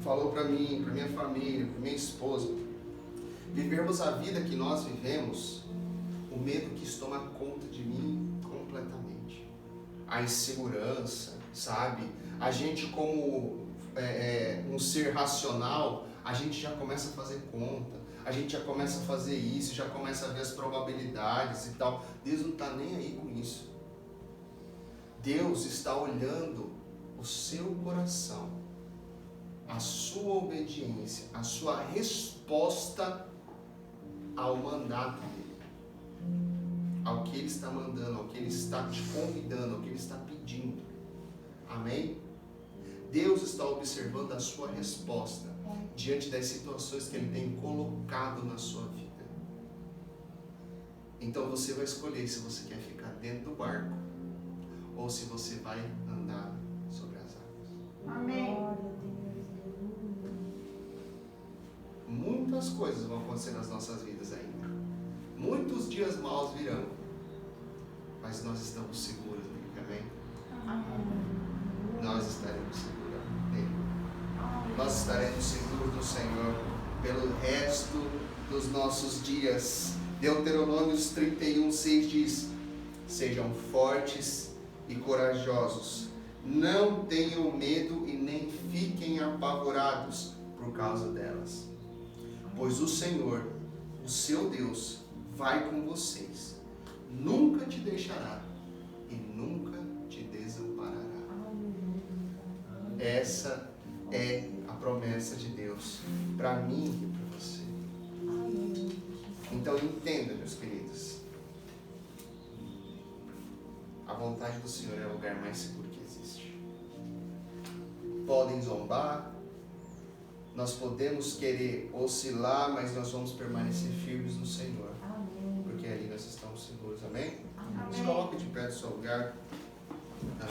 falou para mim, para minha família, para minha esposa, vivermos a vida que nós vivemos, o medo quis tomar conta de mim completamente. A insegurança, sabe? A gente como um ser racional, a gente já começa a fazer conta. A gente já começa a fazer isso, já começa a ver as probabilidades e tal. Deus não está nem aí com isso. Deus está olhando o seu coração, a sua obediência, a sua resposta ao mandato dele, ao que ele está mandando, ao que ele está te convidando, ao que ele está pedindo. Amém? Deus está observando a sua resposta diante das situações que ele tem colocado na sua vida. Então você vai escolher se você quer ficar dentro do barco ou se você vai andar sobre as águas. Amém. Muitas coisas vão acontecer nas nossas vidas ainda. Muitos dias maus virão. Mas nós estamos seguros nele, amém? Nós estaremos seguros nele. Nós estaremos seguros do Senhor pelo resto dos nossos dias. Deuteronômio 31:6 diz: sejam fortes e corajosos. Não tenham medo e nem fiquem apavorados por causa delas. Pois o Senhor, o seu Deus, vai com vocês. Nunca te deixará e nunca te desamparará. Essa é a promessa de Deus para mim e para você. Então entenda, meus queridos. A vontade do Senhor é o lugar mais seguro que existe. Podem zombar, nós podemos querer oscilar, mas nós vamos permanecer firmes no Senhor, porque ali nós estamos seguros. Amém? Se coloque de pé no seu lugar.